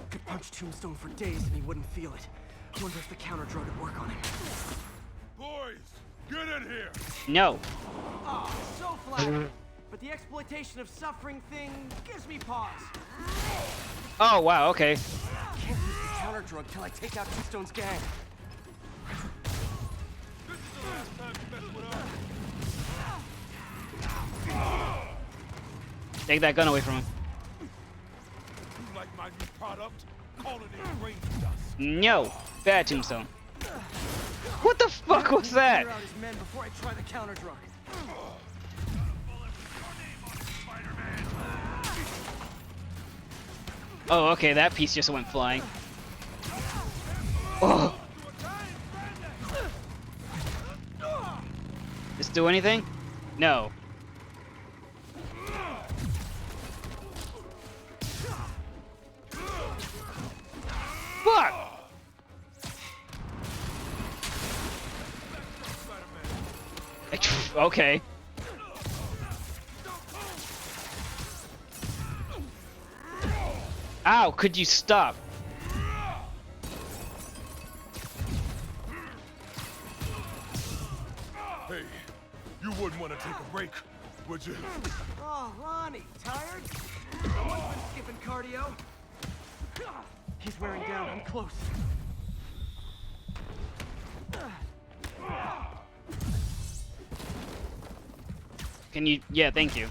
Could punch Tombstone for days and he wouldn't feel it. I wonder if the counter drug would work on him. Boys, get in here. No. Oh, so flat. But the exploitation of suffering thing gives me pause. Oh wow, okay. Can't use the counter drug till I take out Tombstone's gang. This is the last time you mess with us. Take that gun away from him. You like my new product? Call it in range dust. No. Bad Tombstone. What the fuck was that? Clear out his men before I try the counter drug. Oh, okay, that piece just went flying. Oh. This do anything? No. Fuck! Okay. Ow, could you stop? Hey, you wouldn't want to take a break, would you? Oh, Lonnie, tired? Someone's been skipping cardio. He's wearing down. I'm close. Can you? Yeah, thank you.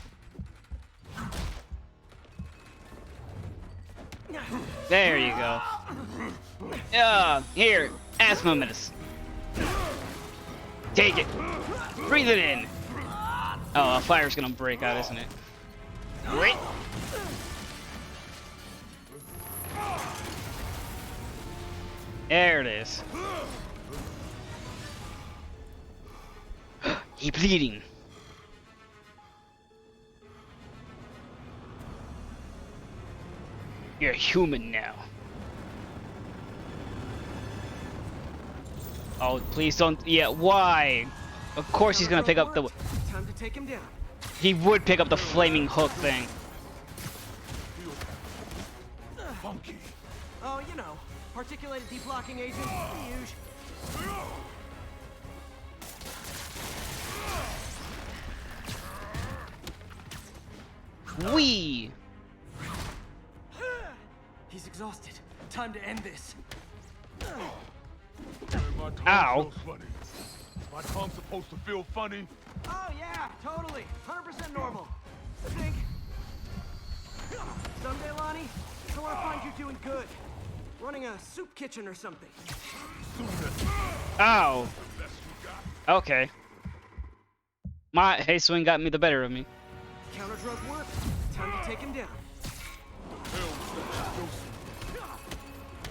There you go. Here, asthma medicine. Take it. Breathe it in. Oh, a fire's gonna break out, isn't it? Wait. There it is. He bleeding. You're human now. Oh, please don't. Yeah, why? Of course he's gonna pick up the. Time to take him down. He would pick up the flaming hook thing. Funky. Oh, you know, particulated deblocking agent. The usual. Wee. He's exhausted. Time to end this. My tongue Ow. feels funny. My tongue's supposed to feel funny. Oh yeah, totally. 100% normal. I think. Someday, Lonnie, I want to find you doing good. Running a soup kitchen or something. Ow. Okay. My hay swing got me the better of me. Counter drug work. Time to take him down.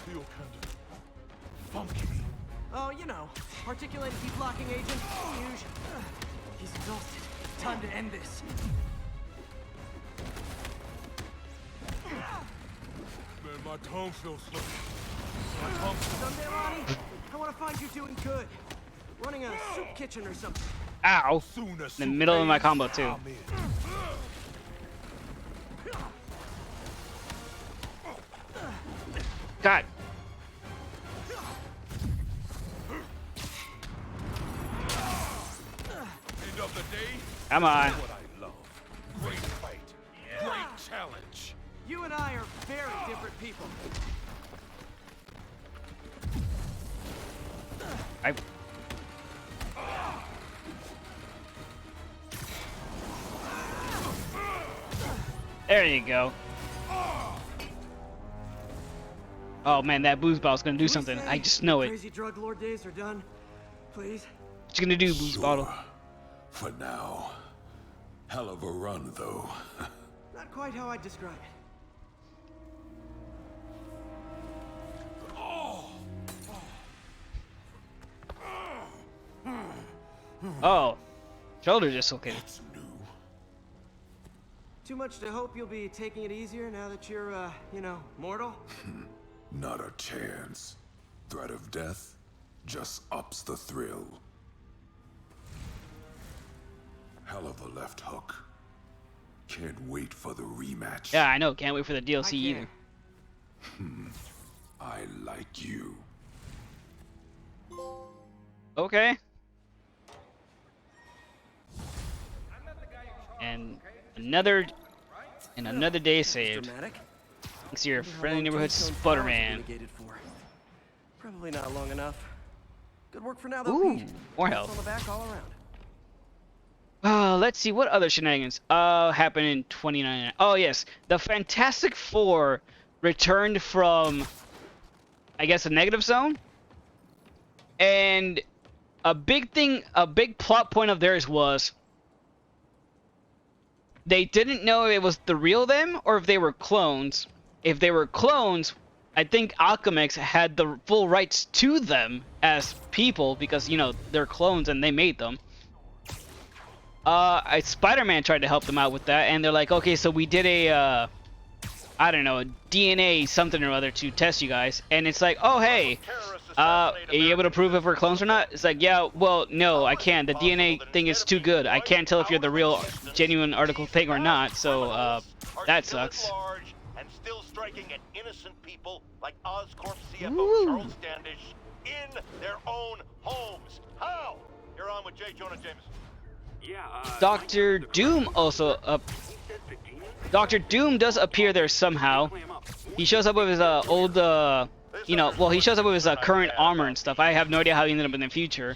Feel kinda Oh, you know, articulated deblocking agent. Fusion. He's exhausted. Time to end this. Man, my tongue feels slow. Someday, Ronnie, I want to find you doing good. Running a soup kitchen or something. Ow! In the middle of my combo too. God. End of the day, Come on. what I love. Great fight. Great challenge. You and I are very different people. There you go. Oh man, that booze bottle's gonna do something. I just know it. Crazy drug lord days are done. Please. What's you gonna do, booze bottle? For now. Hell of a run, though. Not quite how I'd describe it. Oh, shoulder dislocated. It's new. Too much to hope you'll be taking it easier now that you're, you know, mortal? Not a chance. Threat of death just ups the thrill. Hell of a left hook. Can't wait for the rematch. Yeah, I know. Can't wait for the DLC I either. I like you. Okay. And another day saved. Dramatic. Thanks to your Wonder how friendly long neighborhood Tombstone's powers were Sputterman. mitigated for. Probably not long enough. Good work for now, though, Ooh, Pete. more Pats health. on the back all around. Let's see what other shenanigans happened in 2099. Oh yes, the Fantastic Four returned from, I guess, a negative zone. And a big plot point of theirs was they didn't know if it was the real them or if they were clones. If they were clones, I think Alchemax had the full rights to them as people because, you know, they're clones and they made them. Spider-Man tried to help them out with that, and they're like, okay, so we did a, I don't know, a DNA something or other to test you guys, and it's like, oh, hey, are you able to prove if we're clones or not? It's like, yeah, well, no, I can't. The DNA thing is too good. I can't tell if you're the real, genuine article thing or not, so, that sucks. And still striking at innocent people like Oscorp CFO Ooh. Charles Standish in their own homes. How? You're on with J. Jonah Jameson. Yeah, Dr. Doom also, Dr. Doom does appear there somehow. He shows up with his, old, you know, well, he shows up with his, current armor and stuff. I have no idea how he ended up in the future.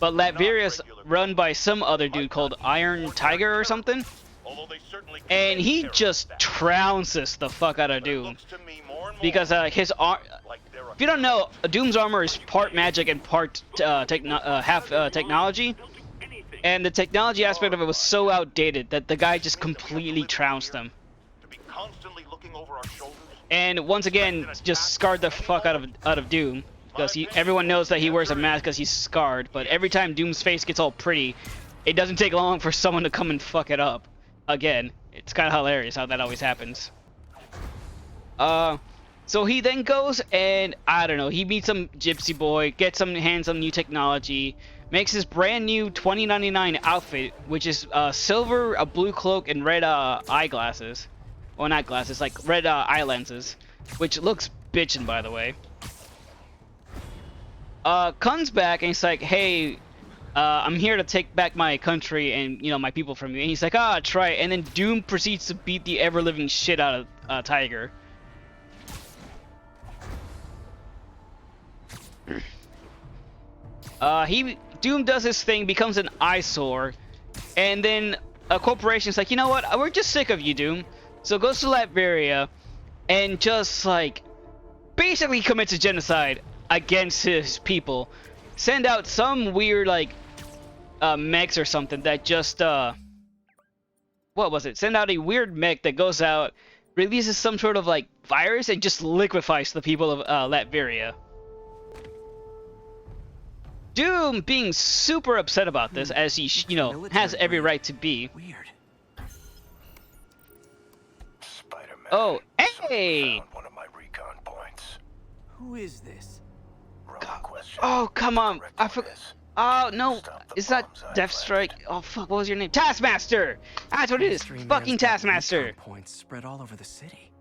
But Latveria's run by some other dude called Iron Tiger or something. And he just trounces the fuck out of Doom. Because, his arm... If you don't know, Doom's armor is part magic and part, half, technology. And the technology aspect of it was so outdated that the guy just completely trounced them. And once again, just scarred the fuck out of Doom. Because everyone knows that he wears a mask because he's scarred. But every time Doom's face gets all pretty, it doesn't take long for someone to come and fuck it up. Again, it's kind of hilarious how that always happens. So he then goes and, I don't know, he meets some gypsy boy, gets some hands on new technology, makes his brand new 2099 outfit, which is silver, a blue cloak, and red eyeglasses. Well, not glasses, like red eye lenses, which looks bitchin', by the way. Comes back and he's like, hey, I'm here to take back my country and, you know, my people from you. And he's like, ah, try it. And then Doom proceeds to beat the ever-living shit out of Tiger. Doom does his thing, becomes an eyesore, and then a corporation's like, you know what, we're just sick of you, Doom. So goes to Latveria and just, like, basically commits a genocide against his people. Send out some weird, like, mechs or something that just, what was it? Send out a weird mech that goes out, releases some sort of, like, virus and just liquefies the people of Latveria. Doom being super upset about this, as he, you know, has every right to be. Weird. Spider-Man. Oh, Someone hey! found one of my recon points. Who is this? Wrong question. Oh, come on. Correct I one forgot. is, Oh, no. stop the Is that bombs I Deathstrike? planted. Oh, fuck. What was your name? Taskmaster! That's what it is. Mystery Fucking Man's got Taskmaster. recon points spread all over the city.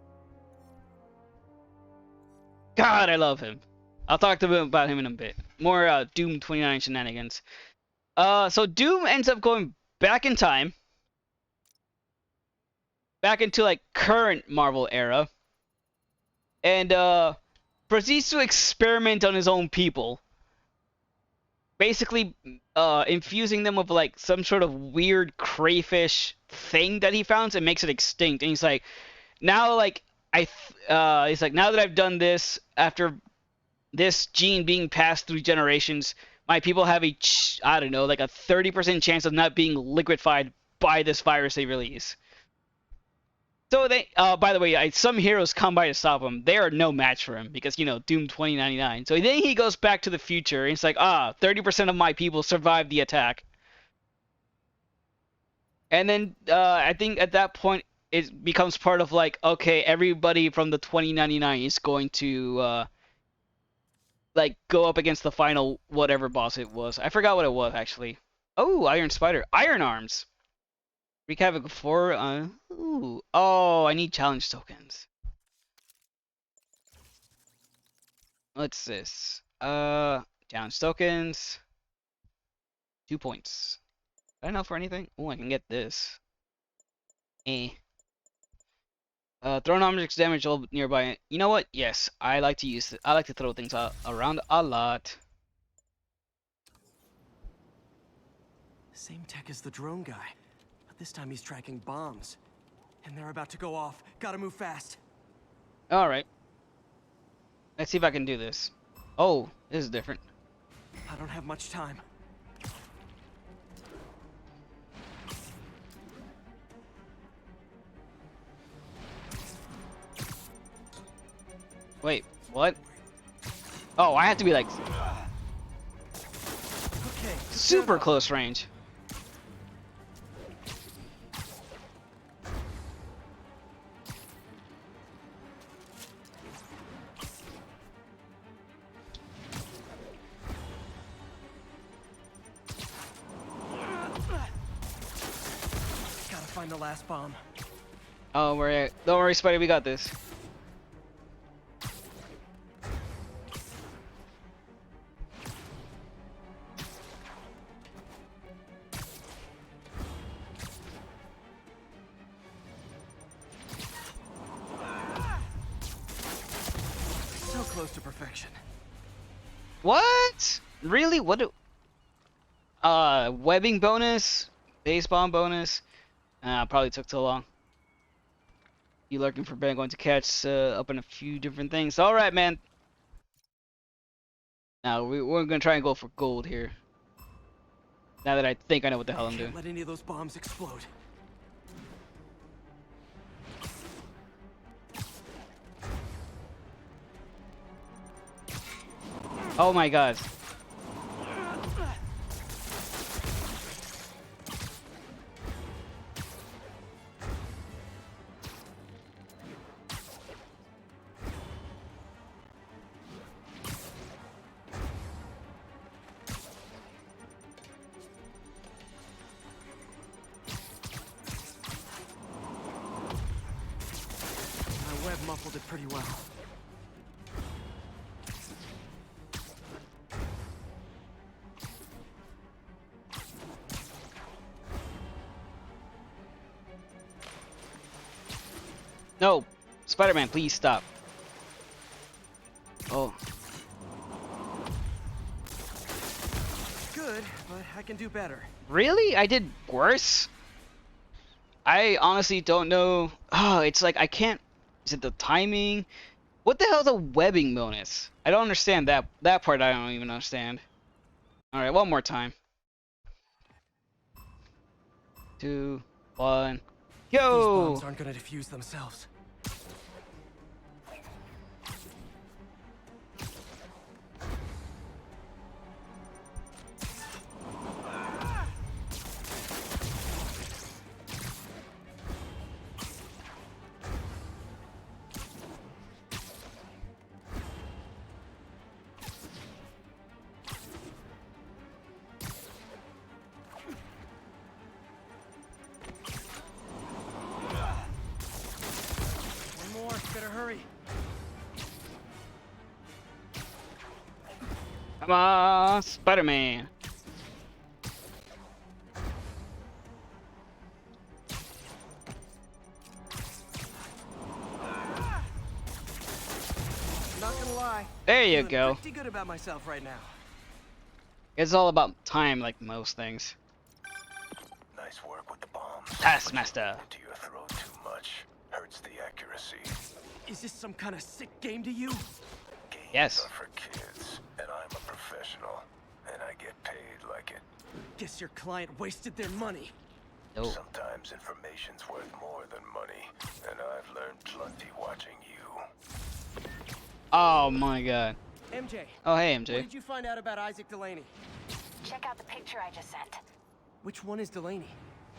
God, I love him. I'll talk to him about him in a bit. More Doom 29 shenanigans. So Doom ends up going back in time. Back into, like, current Marvel era. And, proceeds to experiment on his own people. Basically, infusing them with, like, some sort of weird crayfish thing that he found and makes it extinct. And he's like, now, like, he's like, now that I've done this, after this gene being passed through generations, my people have I don't know, like a 30% chance of not being liquefied by this virus they release. So they, by the way, some heroes come by to stop him. They are no match for him because, you know, Doom 2099. So then he goes back to the future and it's like, 30% of my people survived the attack. And then I think at that point it becomes part of like, okay, everybody from the 2099 is going to like go up against the final whatever boss it was. I forgot what it was actually. Oh, Iron Spider, Iron Arms. Wreak Havoc 4. Ooh. Oh, I need challenge tokens. What's this? Challenge tokens. 2 points. I don't know for anything. Oh, I can get this. Thrown objects damage all nearby. You know what? Yes, I like to use it. I like to throw things around a lot. Same tech as the drone guy, but this time he's tracking bombs. And they're about to go off. Gotta move fast. Alright. Let's see if I can do this. Oh, this is different. I don't have much time. Wait, what? Oh, I have to be like Okay, super close range. Gotta find the last bomb. Oh, don't worry, Spidey, we got this. So close to perfection. What? Really? What do... webbing bonus? Base bomb bonus? Probably took too long. You lurking for Ben going to catch up in a few different things. Alright, man. Now, we're gonna try and go for gold here. Now that I think I know what the hell I'm doing. Can't let any of those bombs explode. Oh my god. My web muffled it pretty well. No! Spider-Man, please stop. Oh. Good, but I can do better. Really? I did worse? I honestly don't know. Oh, it's like I can't... Is it the timing? What the hell is a webbing bonus? I don't understand that. That part I don't even understand. Alright, one more time. 2, 1... These Yo! bombs aren't gonna defuse themselves. Come on, Spider-Man. Not gonna lie. There you Feeling go. Pretty good about myself right now. It's all about time, like most things. Nice work with the bombs. Taskmaster. Into your throat too much. Hurts the accuracy. Is this some kind of sick game to you? Games Yes. are for kids, and I'm a professional, and I get paid like it. Guess your client wasted their money. No. Sometimes information's worth more than money, and I've learned plenty watching you. Oh my god. MJ. Oh hey What MJ. did you find out about Isaac Delaney? Check out the picture I just sent. Which one is Delaney?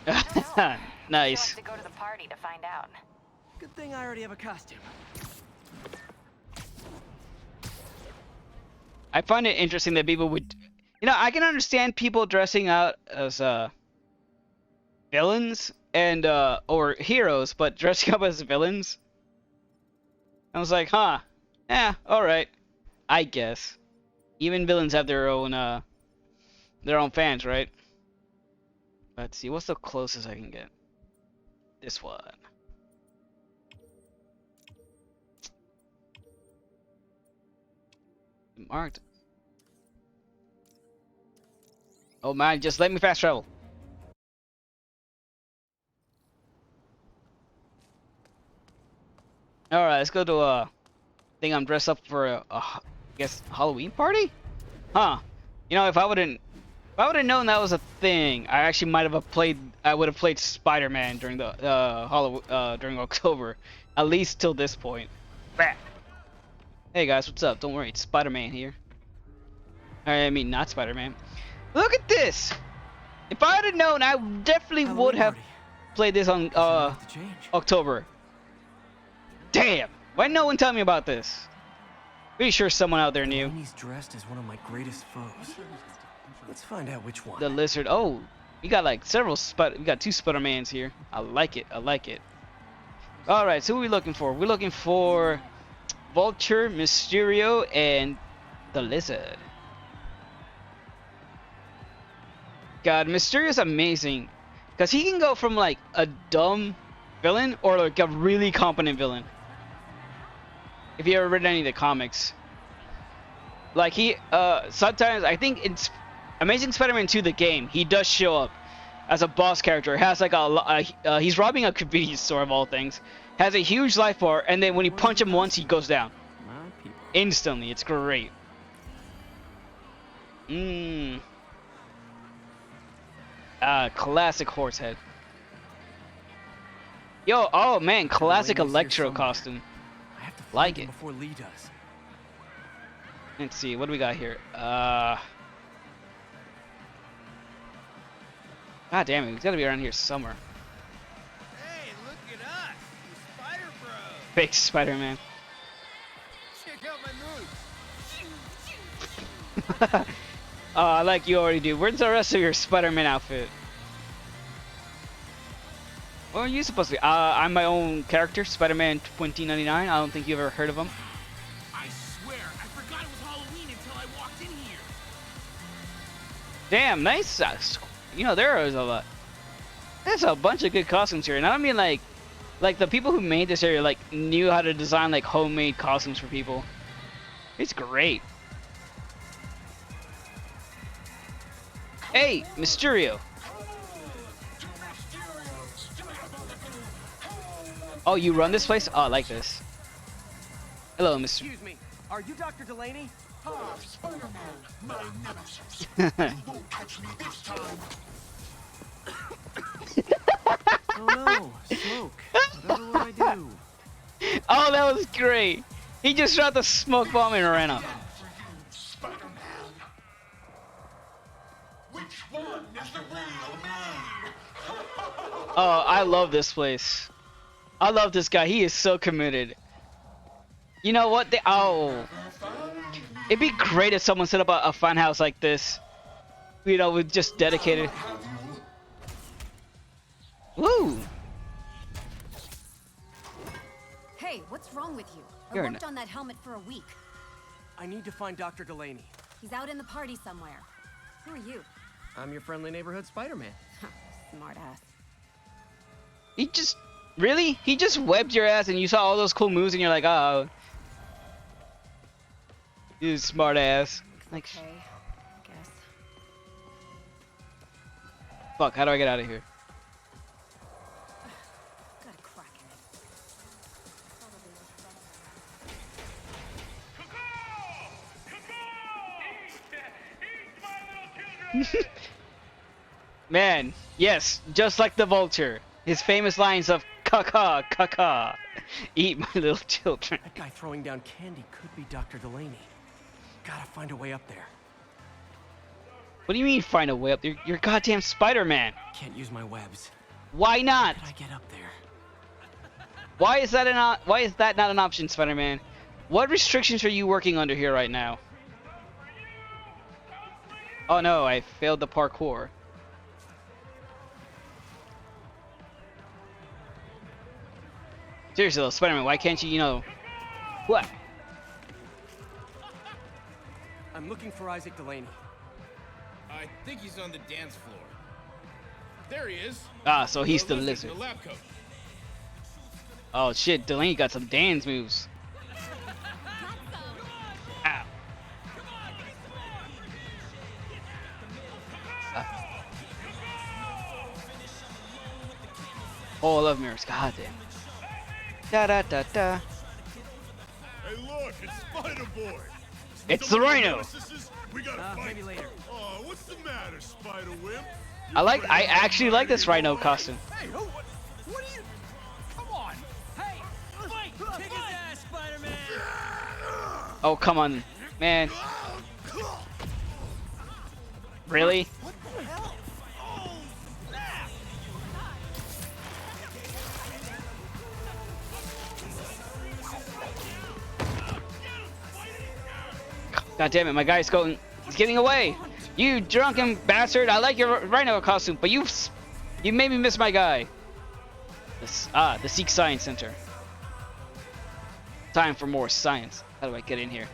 I don't know. You'll Nice. have to go to the party to find out. Good thing I already have a costume. I find it interesting that people would, you know, I can understand people dressing out as villains and or heroes, but dressing up as villains. I was like, huh, yeah, all right, I guess. Even villains have their own fans, right? Let's see, what's the closest I can get? This one. Marked. Oh man, just let me fast travel. Alright, let's go to I think I'm dressed up for I guess Halloween party? Huh. You know, if I wouldn't known that was a thing, I actually might have I would have played Spider-Man during the during October. At least till this point. Bah. Hey guys, what's up? Don't worry, it's Spider-Man here. I mean, not Spider-Man. Look at this! If I had known, I definitely would have played this on October. Damn! Why didn't no one tell me about this? Pretty sure someone out there knew. He's dressed as one of my greatest foes. Let's find out which one. The lizard. Oh, we got like we got two Spider-Mans here. I like it. I like it. All right, so who are we looking for? We're looking for Vulture, Mysterio, and the Lizard. God, Mysterio's amazing, cause he can go from like a dumb villain or like a really competent villain. If you ever read any of the comics, like he sometimes I think it's Amazing Spider-Man 2 the game, he does show up as a boss character. Has like he's robbing a convenience store of all things. Has a huge life bar, and then when you punch him once, he goes down instantly. It's great. Classic horse head. Yo, oh man, classic Electro costume. I have to find Like him it. before Lee does. Let's see, what do we got here? God damn it, it's gotta be around here somewhere. Hey, look at us! The Spider Bros! Fake Spider-Man. Check out my moves! Oh, like you already do. Where's the rest of your Spider-Man outfit? What are you supposed to be? I'm my own character, Spider-Man 2099. I don't think you've ever heard of him. I swear, I forgot it was Halloween until I walked in here. Damn, nice. You know, there is a lot. There's a bunch of good costumes here, and I don't mean like the people who made this area like knew how to design like homemade costumes for people. It's great. Hey, Mysterio. Oh, you run this place? Oh, I like this. Hello, Mr. Excuse me, are you Dr. Delaney? Ah, Spider-Man, my nemesis. You won't catch me this time. Oh no, smoke. Whatever will I do? Oh, that was great. He just shot the smoke bomb and ran up. For you, Spider-Man. Which one is the real me? Oh, I love this place. I love this guy. He is so committed. You know what? It'd be great if someone set up a fun house like this. You know, with just dedicated. Woo! Hey, what's wrong with you? I You're worked on that helmet for a week. I need to find Dr. Delaney. He's out in the party somewhere. Who are you? I'm your friendly neighborhood Spider-Man. Smart ass. He just really? He just webbed your ass, and you saw all those cool moves, and you're like, oh, you smart ass. Like, Okay, I guess. fuck. How do I get out of here? Got a crack in it. Man, yes, just like the vulture. His famous lines of "caca, caca, eat my little children." That guy throwing down candy could be Dr. Delaney. Gotta find a way up there. What do you mean find a way up there? You're goddamn Spider-Man. Can't use my webs. Why not? How could I get up there? Why is that not an option, Spider-Man? What restrictions are you working under here right now? Oh no, I failed the parkour. Seriously though, Spider-Man, why can't you, what? I'm looking for Isaac Delaney. I think he's on the dance floor. There he is. Ah, so he's the lizard. The lab coat. Oh shit, Delaney got some dance moves. Ow. Oh, I love mirrors. God damn. Da da da da. Hey, look, it's Spider-Boy. It's the Rhino. We gotta fight. Maybe later. Oh, what's the matter, Spider-Wimp? I actually like this Rhino costume. Hey, who? What are you? Come on. Hey, fight! Kick his ass, Spider-Man! Oh, come on, man. Really? What the hell? Oh, snap! God damn it, my guy's he's getting away. You drunken bastard! I like your Rhino costume, but you made me miss my guy. The Sikh Science Center. Time for more science. How do I get in here?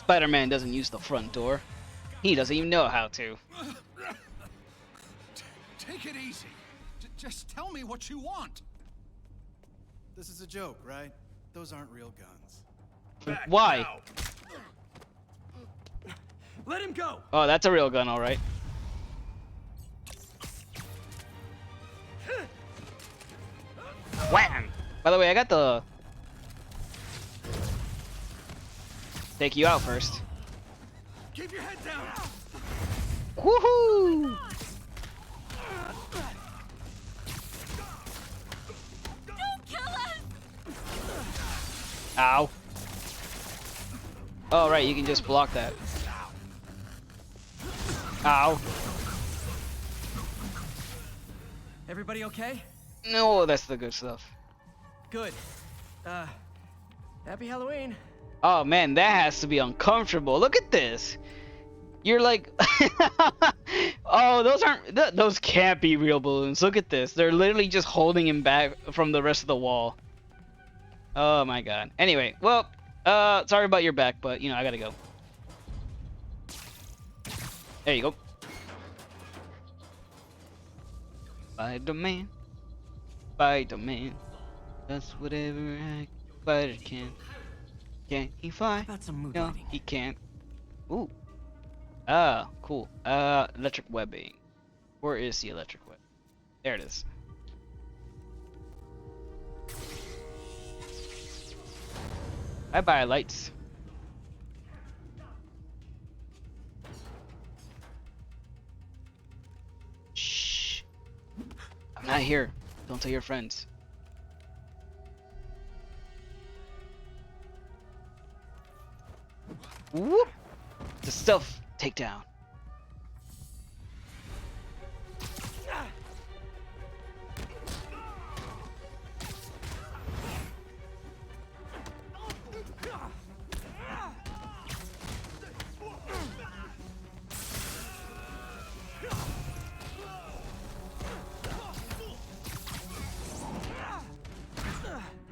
Spider-Man doesn't use the front door. He doesn't even know how to. Take it easy. Just tell me what you want. This is a joke, right? Those aren't real guns. Why? Let him go. Oh, that's a real gun, all right. Wham! By the way, I got the... Take you out first. Keep your head down. Woohoo! Don't kill us! Ow. Oh, right, you can just block that. Ow. Everybody okay? No, that's the good stuff. Good. Happy Halloween. Oh man, that has to be uncomfortable. Look at this. You're like, oh, those can't be real balloons. Look at this. They're literally just holding him back from the rest of the wall. Oh my god. Anyway, well, sorry about your back, but I gotta go. There you go. Spider-Man. Spider-Man. That's whatever a spider can. Can he fly? That's some mood No, lighting. he can't. Ooh. Ah, cool. Electric webbing. Where is the electric web? There it is. Bye-bye, lights. Shh. I'm not here. Don't tell your friends. Whoop! The stealth takedown.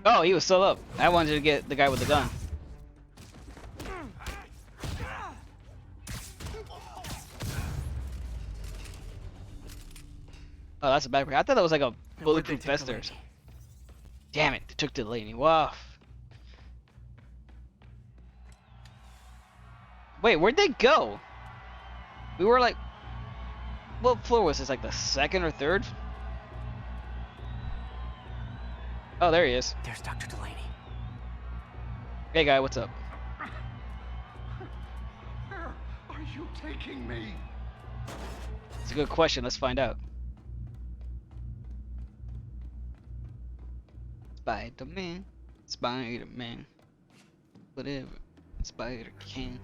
Oh, he was still up. I wanted to get the guy with the gun. Oh, that's a bad break. I thought that was like a bulletproof vest or something. Damn it, they took Delaney. Wow. Wait, where'd they go? We were like... What floor was this? Like the second or third? Oh, there he is. There's Dr. Delaney. Hey, guy, what's up? Where are you taking me? It's a good question. Let's find out. Spider-Man, Spider-Man, whatever Spider can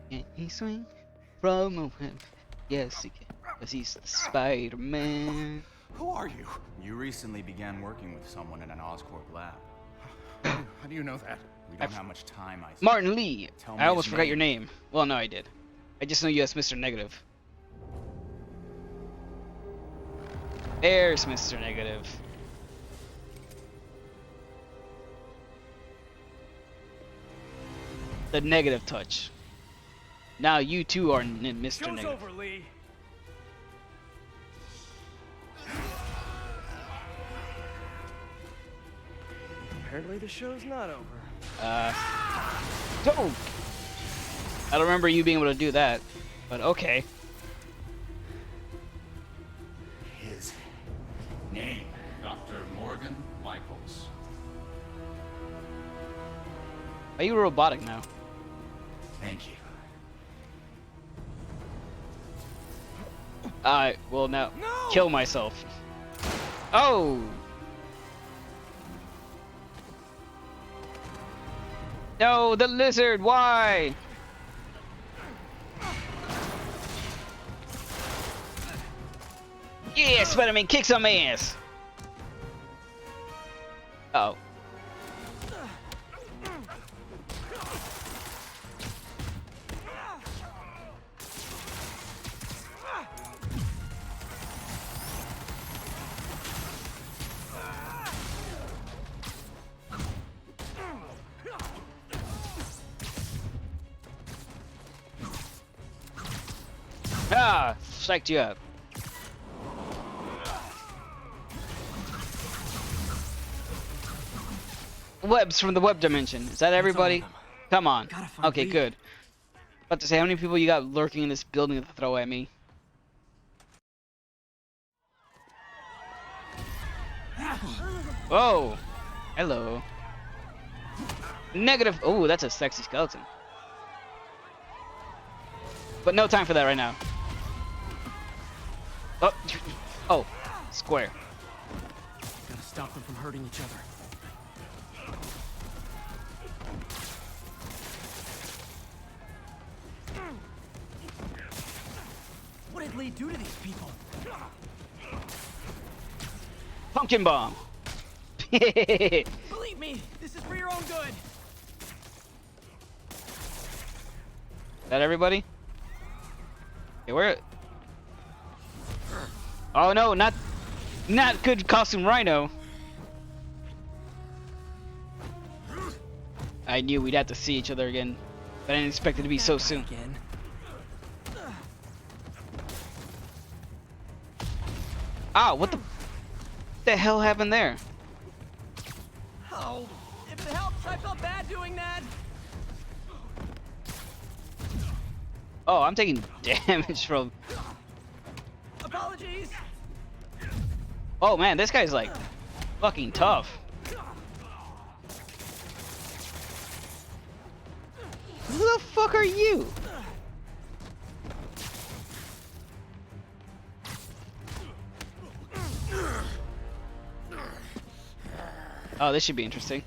he swing from a web? Yes, he can, because he's the Spider-Man. Who are you? You recently began working with someone in an Oscorp lab. How do you know that? We don't have much time, I see. Martin Lee. Tell me I almost his forgot name. your name. Well, no, I did. I just know you as Mr. Negative. There's Mr. Negative. The negative touch. Now you too are Mr. Show's Negative. over, Lee. Apparently the show's not over. Don't. I don't remember you being able to do that, but okay. His name, Dr. Morgan Michaels. Are you robotic now? Thank you. I will now kill myself. Oh! No, the lizard, why? Yeah, Spider-Man, kick some ass! Uh oh. Ah, psyched you up. Webs from the web dimension. Is that everybody? Come on. Okay, good. About to say, how many people you got lurking in this building to throw at me? Whoa. Hello. Negative. Oh, that's a sexy skeleton. But no time for that right now. Oh, oh, square. Gotta stop them from hurting each other. What did Lee do to these people? Pumpkin bomb. Believe me, this is for your own good. Is that everybody? Okay, where? Oh no, not good costume Rhino. I knew we'd have to see each other again, but I didn't expect it to be so soon. Ah, what the hell happened there? Oh, if it helps, I felt bad doing that. Oh, I'm taking damage from... Apologies. Oh man, this guy's like fucking tough. Who the fuck are you? Oh, this should be interesting.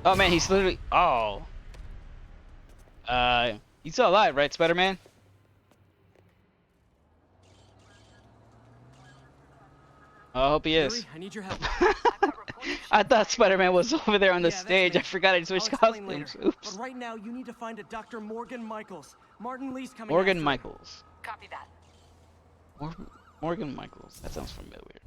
Oh man, he's literally... Oh. He's still alive, right, Spider-Man? Oh, I hope he is. Yuri, I need your help. I thought Spider-Man was over there on the Yeah, that's stage. me. I forgot I switched I'll explain costumes. later. Oops. But right now, you need to find a Dr. Morgan Michaels. Martin Lee's coming. Morgan after him. Michaels. Copy that. Morgan Michaels. That sounds familiar.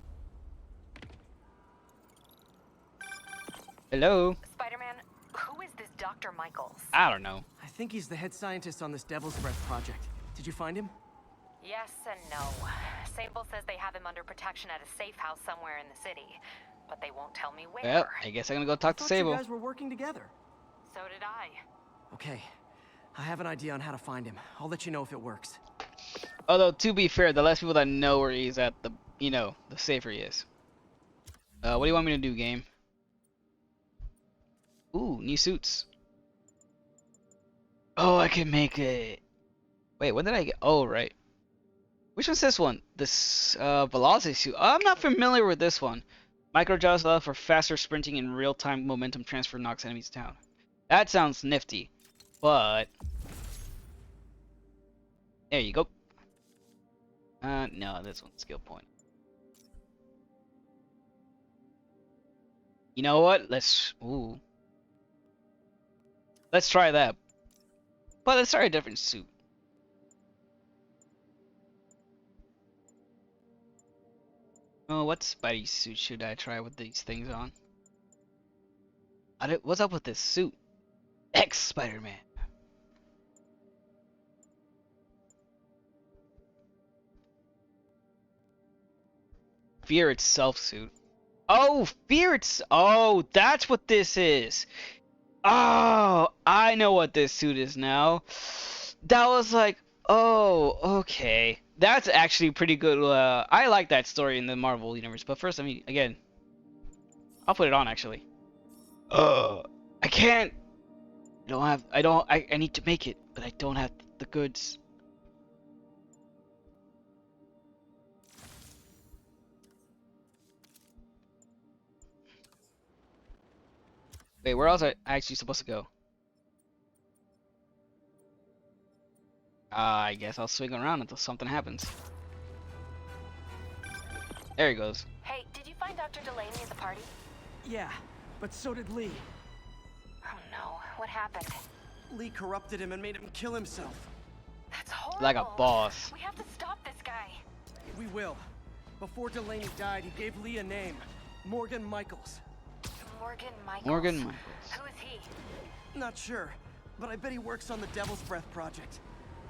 Hello? Spider-Man, who is this Dr. Michaels? I don't know. I think he's the head scientist on this Devil's Breath project. Did you find him? Yes and no. Sable says they have him under protection at a safe house somewhere in the city, but they won't tell me where. Well, I guess I'm gonna go talk to Sable. You guys were working together. So did I. Okay, I have an idea on how to find him. I'll let you know if it works. Although, to be fair, the less people that know where he's at, the safer he is. What do you want me to do, game? Ooh, new suits. Oh, I can make it. Wait, what did I get? Oh, right. Which one's this one? This velocity suit. I'm not familiar with this one. Micro jaws allow for faster sprinting and real-time momentum transfer knocks enemies down. That sounds nifty, but there you go. No, this one's skill point. You know what? Let's try that. But let's try a different suit. Oh, what Spidey suit should I try with these things on? What's up with this suit? Spider-Man. Fear itself suit. Oh, oh, that's what this is. Oh, I know what this suit is now. That was like, oh, okay. That's actually pretty good. I like that story in the Marvel universe. But first, I mean, again, I'll put it on actually. I can't. I need to make it, but I don't have the goods. Wait, where else am I actually supposed to go? I guess I'll swing around until something happens. There he goes. Hey, did you find Dr. Delaney at the party? Yeah, but so did Lee. Oh no, what happened? Lee corrupted him and made him kill himself. That's horrible. Like a boss. We have to stop this guy. We will. Before Delaney died, he gave Lee a name. Morgan Michaels. Morgan Michaels? Morgan Michaels. Who is he? Not sure, but I bet he works on the Devil's Breath project.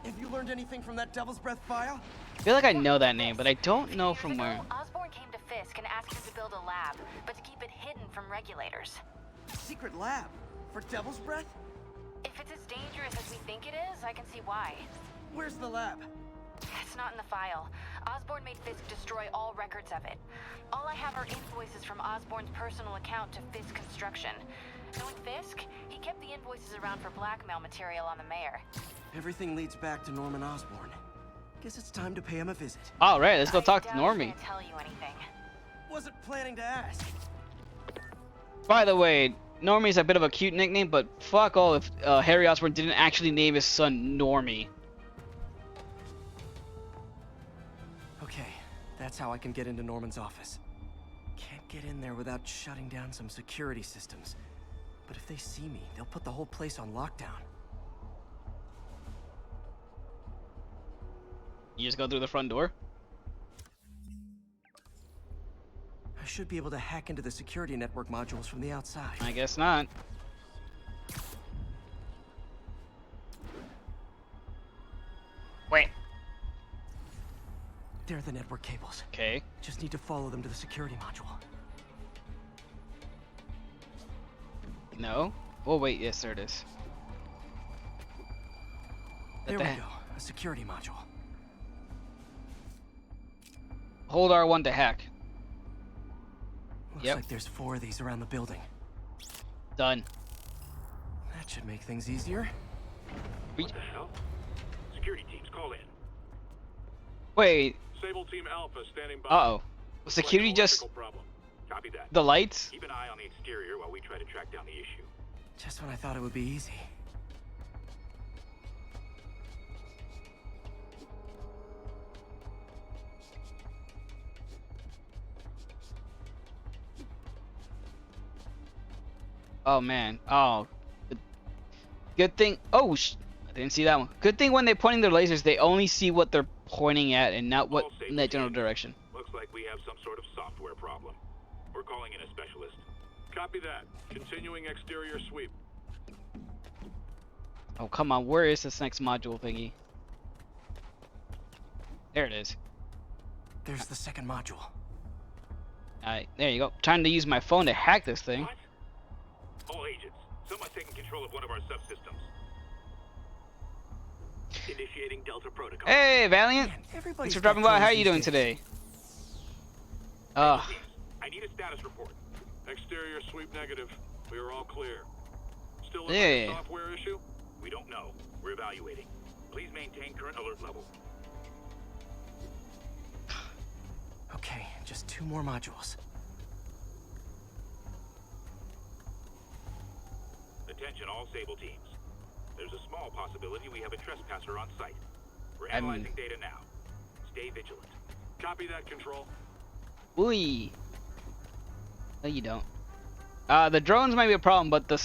Have you learned anything from that Devil's Breath file? I feel like I know that name, but I don't know from where. Osborn came to Fisk and asked him to build a lab, but to keep it hidden from regulators. Secret lab? For Devil's Breath? If it's as dangerous as we think it is, I can see why. Where's the lab? It's not in the file. Osborn made Fisk destroy all records of it. All I have are invoices from Osborn's personal account to Fisk Construction. Knowing Fisk, he kept the invoices around for blackmail material on the mayor. Everything leads back to Norman Osborn. Guess it's time to pay him a visit. All right, let's go talk to I Normie. can't tell you anything. Wasn't planning to ask. By the way, Normie's a bit of a cute nickname, but fuck all if Harry Osborn didn't actually name his son Normie. Okay, that's how I can get into Norman's office. Can't get in there without shutting down some security systems. But if they see me, they'll put the whole place on lockdown. You just go through the front door? I should be able to hack into the security network modules from the outside. I guess not. Wait. They're the network cables. Okay. Just need to follow them to the security module. No? Oh wait, yes, there it is. There we go. A security module. Hold R1 to hack. Looks like there's 4 of these around the building. Done. That should make things easier. What the hell? Security teams, call in. Wait. Sable Team Alpha standing by. Uh-oh. Was security just problem. Copy that. the lights? Keep an eye on the exterior while we try to track down the issue. Just when I thought it would be easy. Oh man. Oh. Good thing. Oh, I didn't see that one. Good thing when they're pointing their lasers, they only see what they're pointing at and not what in that general direction. Looks like we have some sort of software problem. We're calling in a specialist. Copy that. Continuing exterior sweep. Oh, come on. Where is this next module thingy? There it is. There's the second module. Alright, there you go. Trying to use my phone to hack this thing. What? All agents, someone's taking control of one of our subsystems. Initiating Delta Protocol. Hey, Valiant! Thanks for dropping by. How are you doing today? I need a status report. Exterior sweep negative. We are all clear. Still a software issue? We don't know. We're evaluating. Please maintain current alert level. Okay, just 2 more modules. Attention all Sable teams. There's a small possibility we have a trespasser on site. We're analyzing data now. Stay vigilant. Copy that, Control. Ooh. No, you don't. The drones might be a problem, but the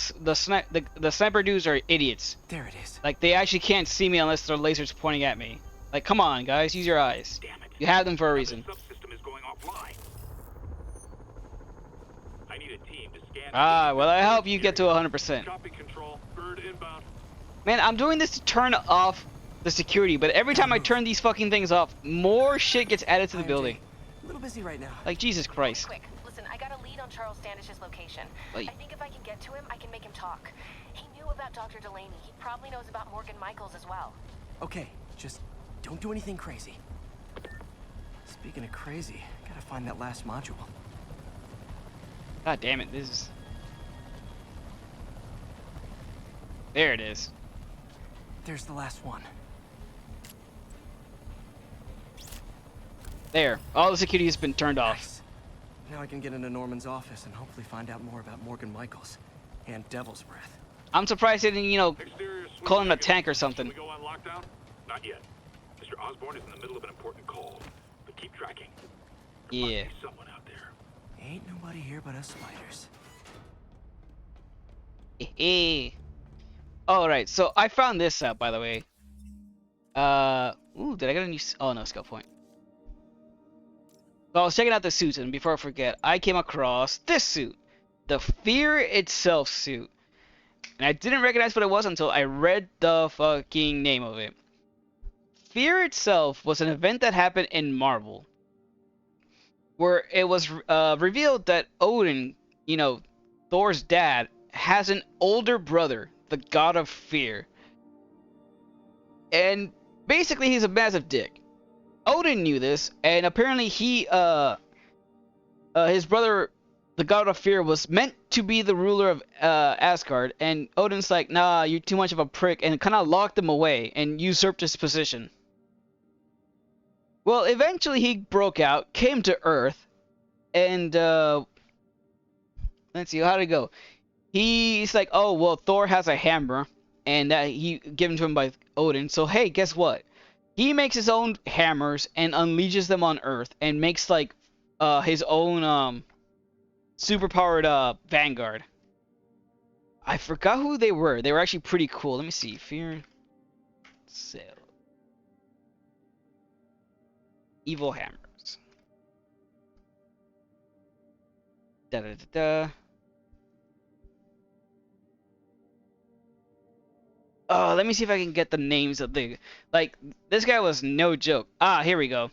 sniper dudes are idiots. There it is. Like, they actually can't see me unless their lasers pointing at me. Like, come on, guys, use your eyes. Damn it. You have them for a reason. The subsystem is going offline. I need a team to scan. Well, I hope you get to 100%. Copy, Control. Bird inbound. Man, I'm doing this to turn off the security, but every time I turn these fucking things off, more shit gets added to the building. A little busy right now. Like, Jesus Christ. Quick, listen, I got a lead on Charles Standish's location. I think if I can get to him, I can make him talk. He knew about Dr. Delaney. He probably knows about Morgan Michaels as well. Okay, just don't do anything crazy. Speaking of crazy, gotta find that last module. God damn it, this is... There it is. There's the last one. There. All the security has been turned off. Nice. Now I can get into Norman's office and hopefully find out more about Morgan Michaels and Devil's Breath. I'm surprised they didn't, you know, call him a tank or something. Should we go on lockdown? Not yet. Mr. Osborn is in the middle of an important call, but keep tracking. There must be someone out there. Ain't nobody here but us spiders. Alright, so I found this out, by the way. Ooh, did I get a new... Oh, no, skill point. So I was checking out the suits, and before I forget, I came across this suit. The Fear Itself suit. And I didn't recognize what it was until I read the fucking name of it. Fear Itself was an event that happened in Marvel, where it was revealed that Odin, you know, Thor's dad, has an older brother, the God of Fear. And basically he's a massive dick. Odin knew this, and apparently he, his brother, the God of Fear, was meant to be the ruler of Asgard, and Odin's like, nah, you're too much of a prick, and kind of locked him away and usurped his position. Well, eventually he broke out, came to Earth, and, let's see, how'd it go? He's like, oh, well, Thor has a hammer, and that he given to him by Odin, so hey, guess what? He makes his own hammers and unleashes them on Earth, and makes, like, his own, superpowered, Vanguard. I forgot who they were. They were actually pretty cool. Let me see. Fear... Cell. Evil hammers. Da-da-da-da. Oh, let me see if I can get the names of the... Like, this guy was no joke. Ah, here we go.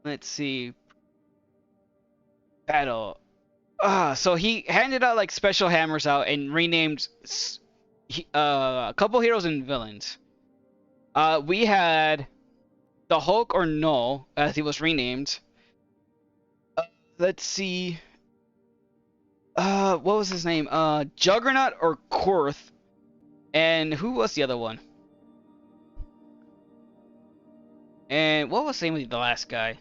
Let's see. Battle. So he handed out, like, special hammers out and renamed a couple heroes and villains. We had the Hulk, or Null, as he was renamed. Let's see... what was his name? Juggernaut or Korth. And who was the other one? And what was the name of the last guy?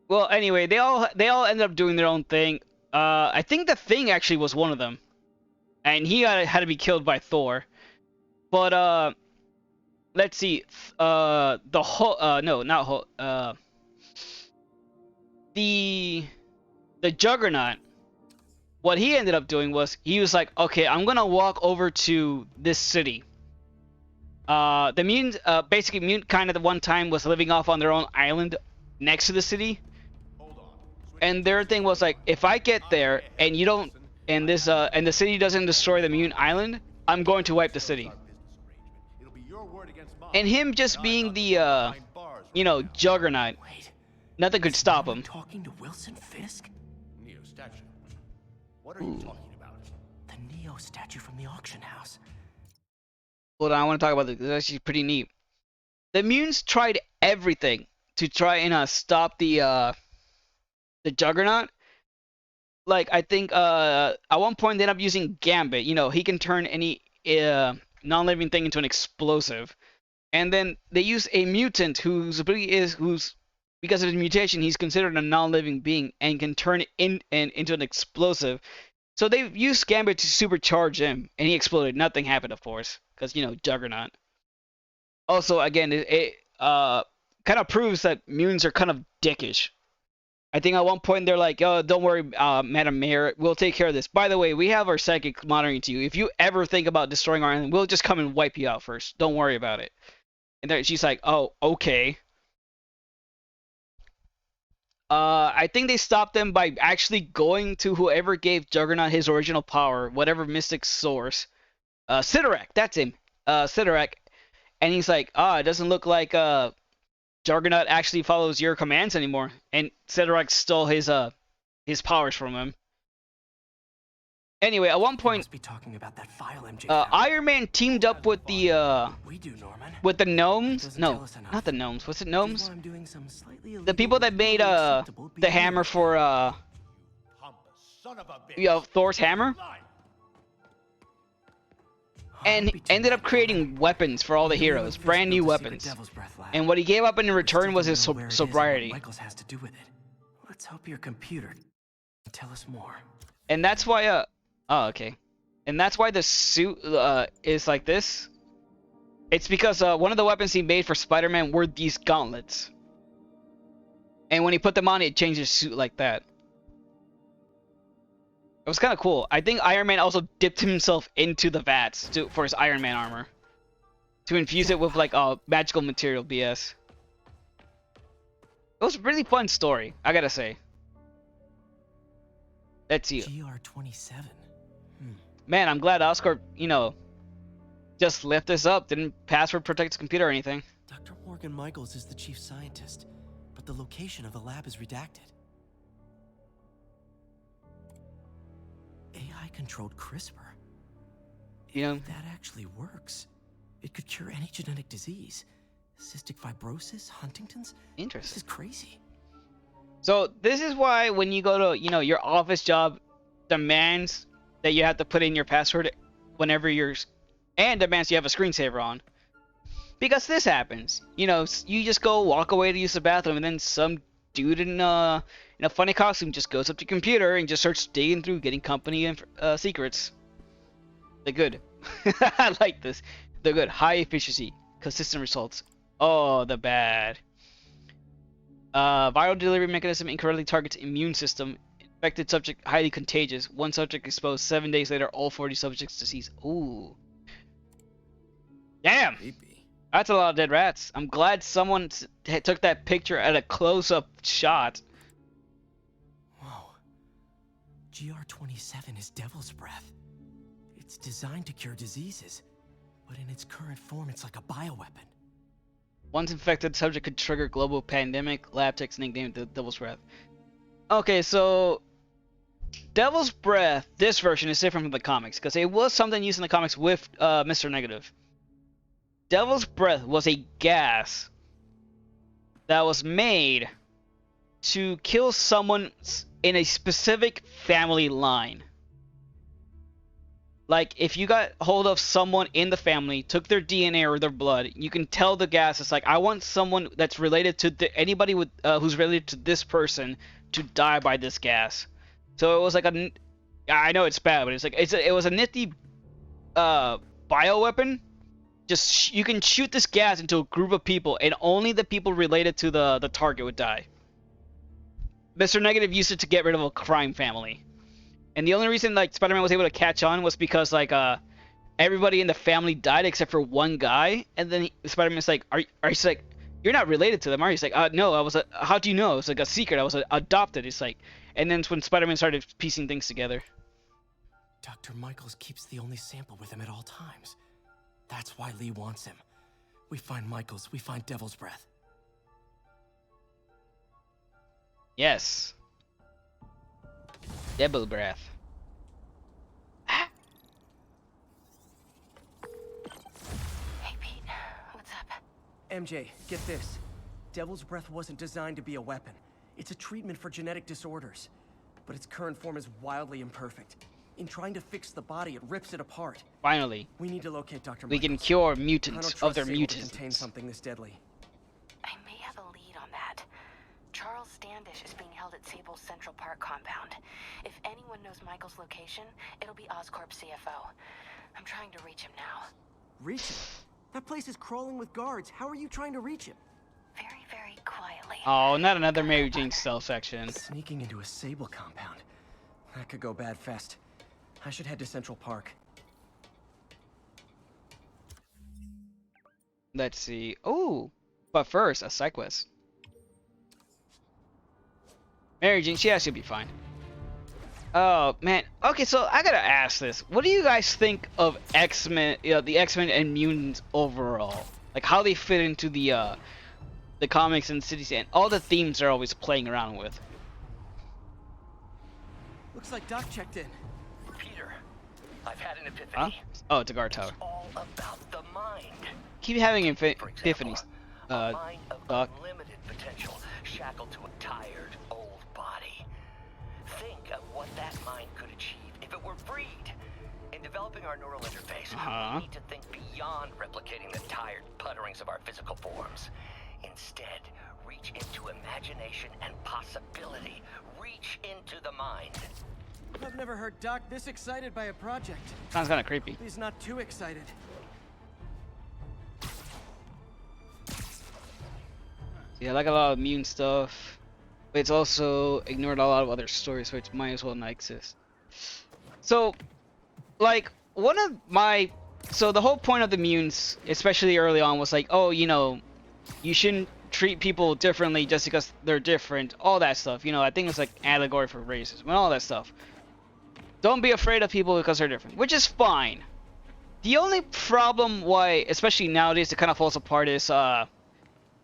Well, anyway, they all ended up doing their own thing. I think the Thing actually was one of them, and he had to be killed by Thor. But let's see. The Hulk. No, not Hulk. The Juggernaut. What he ended up doing was he was like, okay, I'm gonna walk over to this city, The mutants, basically mutant kind of the one time was living off on their own island next to the city. And their thing was like, if I get there and you don't, and the city doesn't destroy the mutant island, I'm going to wipe the city. And him just being the, you know, juggernaut, nothing could stop him. Talking to Wilson Fisk? Neo statue. What are you talking about? The Neo statue from the auction house. Hold on, I want to talk about this. It's actually pretty neat. The mutants tried everything to try and stop the juggernaut. Like, I think at one point they ended up using Gambit. You know, he can turn any non-living thing into an explosive. And then they use a mutant whose ability is because of his mutation, he's considered a non-living being and can turn it into an explosive. So they used Gambit to supercharge him, and he exploded. Nothing happened, of course, because, you know, Juggernaut. Also, again, it kind of proves that mutants are kind of dickish. I think at one point they're like, "Oh, don't worry, Madam Mayor, we'll take care of this. By the way, we have our psychic monitoring to you. If you ever think about destroying our island, we'll just come and wipe you out first. Don't worry about it." And she's like, "Oh, okay." I think they stopped them by actually going to whoever gave Juggernaut his original power, whatever mystic source. Sidorak, that's him. Sidorak. And he's like, it doesn't look like Juggernaut actually follows your commands anymore. And Sidorak stole his powers from him. Anyway, at one point, Must be talking about that file MJ Iron Man teamed up with the we do, Norman. with the gnomes. No, not the gnomes. Was it gnomes? The people that made the hammer for Thor's hammer, and ended up creating weapons for all the heroes, brand new weapons. And what he gave up in return was his sobriety. Michaels has to do with it. Let's hope your computer can tell us more. And that's why oh, okay. And that's why the suit is like this. It's because one of the weapons he made for Spider-Man were these gauntlets. And when he put them on, it changed his suit like that. It was kind of cool. I think Iron Man also dipped himself into the vats for his Iron Man armor. To infuse it with like magical material BS. It was a really fun story, I gotta say. Let's see. GR27. Man, I'm glad Oscorp, you know, just left this up. Didn't password protect his computer or anything. Dr. Morgan Michaels is the chief scientist, but the location of the lab is redacted. AI-controlled CRISPR. You know, if that actually works, it could cure any genetic disease. Cystic fibrosis, Huntington's. Interesting. This is crazy. So this is why when you go to, you know, your office job demands that you have to put in your password whenever and demands you have a screensaver on. Because this happens. You know, you just go walk away to use the bathroom and then some dude in a funny costume just goes up to your computer and just starts digging through getting company secrets. They're good. I like this. They're good. High efficiency. Consistent results. Oh, the bad. Viral delivery mechanism incorrectly targets immune system. Infected subject highly contagious. One subject exposed. 7 days later, all 40 subjects deceased. Ooh. Damn. Creepy. That's a lot of dead rats. I'm glad someone took that picture at a close-up shot. Whoa. GR27 is Devil's Breath. It's designed to cure diseases, but in its current form, it's like a bioweapon. Once infected subject could trigger global pandemic. Lab techs nicknamed the Devil's Breath. Okay, so Devil's Breath, this version is different from the comics because it was something used in the comics with Mr. Negative. Devil's Breath was a gas that was made to kill someone in a specific family line. Like, if you got hold of someone in the family, took their DNA or their blood, you can tell the gas, it's like, I want someone that's related to anybody with who's related to this person to die by this gas. So it was like I know it's bad, but it's like it was a nifty bioweapon. Just you can shoot this gas into a group of people, and only the people related to the target would die. Mr. Negative used it to get rid of a crime family. And the only reason like Spider-Man was able to catch on was because like everybody in the family died except for one guy, and then Spider-Man's like, he's like, you're not related to them, are you? He's like, no, how do you know? It's like a secret. I was adopted. It's like, and then it's when Spider-Man started piecing things together. Dr. Michaels keeps the only sample with him at all times. That's why Lee wants him. We find Michaels, we find Devil's Breath. Yes. Devil Breath. Hey, Pete. What's up? MJ, get this. Devil's Breath wasn't designed to be a weapon. It's a treatment for genetic disorders. But its current form is wildly imperfect. In trying to fix the body, it rips it apart. Finally. We need to locate Dr. We Michaels. can cure mutants of their mutants. Contain something this deadly. I may have a lead on that. Charles Standish is being held at Sable's Central Park compound. If anyone knows Michael's location, it'll be Oscorp's CFO. I'm trying to reach him now. Reach him? That place is crawling with guards. How are you trying to reach him? Very, very quietly. Oh, not another Mary Jane stealth section. Sneaking into a Sable compound. That could go bad fast. I should head to Central Park. Let's see. Oh, but first, a side quest. Mary Jane, she should be fine. Oh man. Okay, so I gotta ask this. What do you guys think of X-Men? The X-Men and mutants overall. Like how they fit into the comics and cities and all the themes they're always playing around with. Looks like Doc checked in. Peter, I've had an epiphany. Huh? Oh, it's a guard tower. It's all about the mind. Keep having For example, epiphanies. a mind of Doc. unlimited potential, shackled to a tired, old body. Think of what that mind could achieve if it were freed. In developing our neural interface, we need to think beyond replicating the tired putterings of our physical forms. Instead, reach into imagination and possibility. Reach into the mind. I've never heard Doc this excited by a project. Sounds kind of creepy. He's not too excited. Yeah, I like a lot of mutant stuff, but it's also ignored a lot of other stories, which might as well not exist. So, like, so the whole point of the mutants, especially early on, was like, oh, you shouldn't treat people differently just because they're different, all that stuff. I think it's like allegory for racism and all that stuff. Don't be afraid of people because they're different, which is fine. The only problem why, especially nowadays, it kind of falls apart is,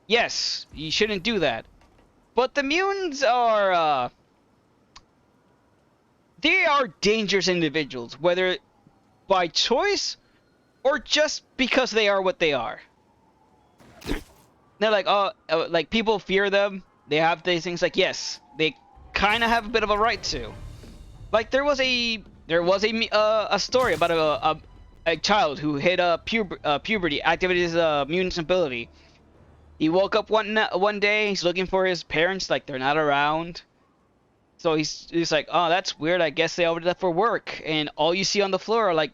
yes, you shouldn't do that. But the mutants are, they are dangerous individuals, whether by choice or just because they are what they are. They're like, like people fear them. They have these things like, yes, they kind of have a bit of a right to. Like there was a story about a child who hit puberty, activated his mutant ability. He woke up one day, he's looking for his parents, like they're not around. So he's like, oh, that's weird. I guess they already left for work, and all you see on the floor are like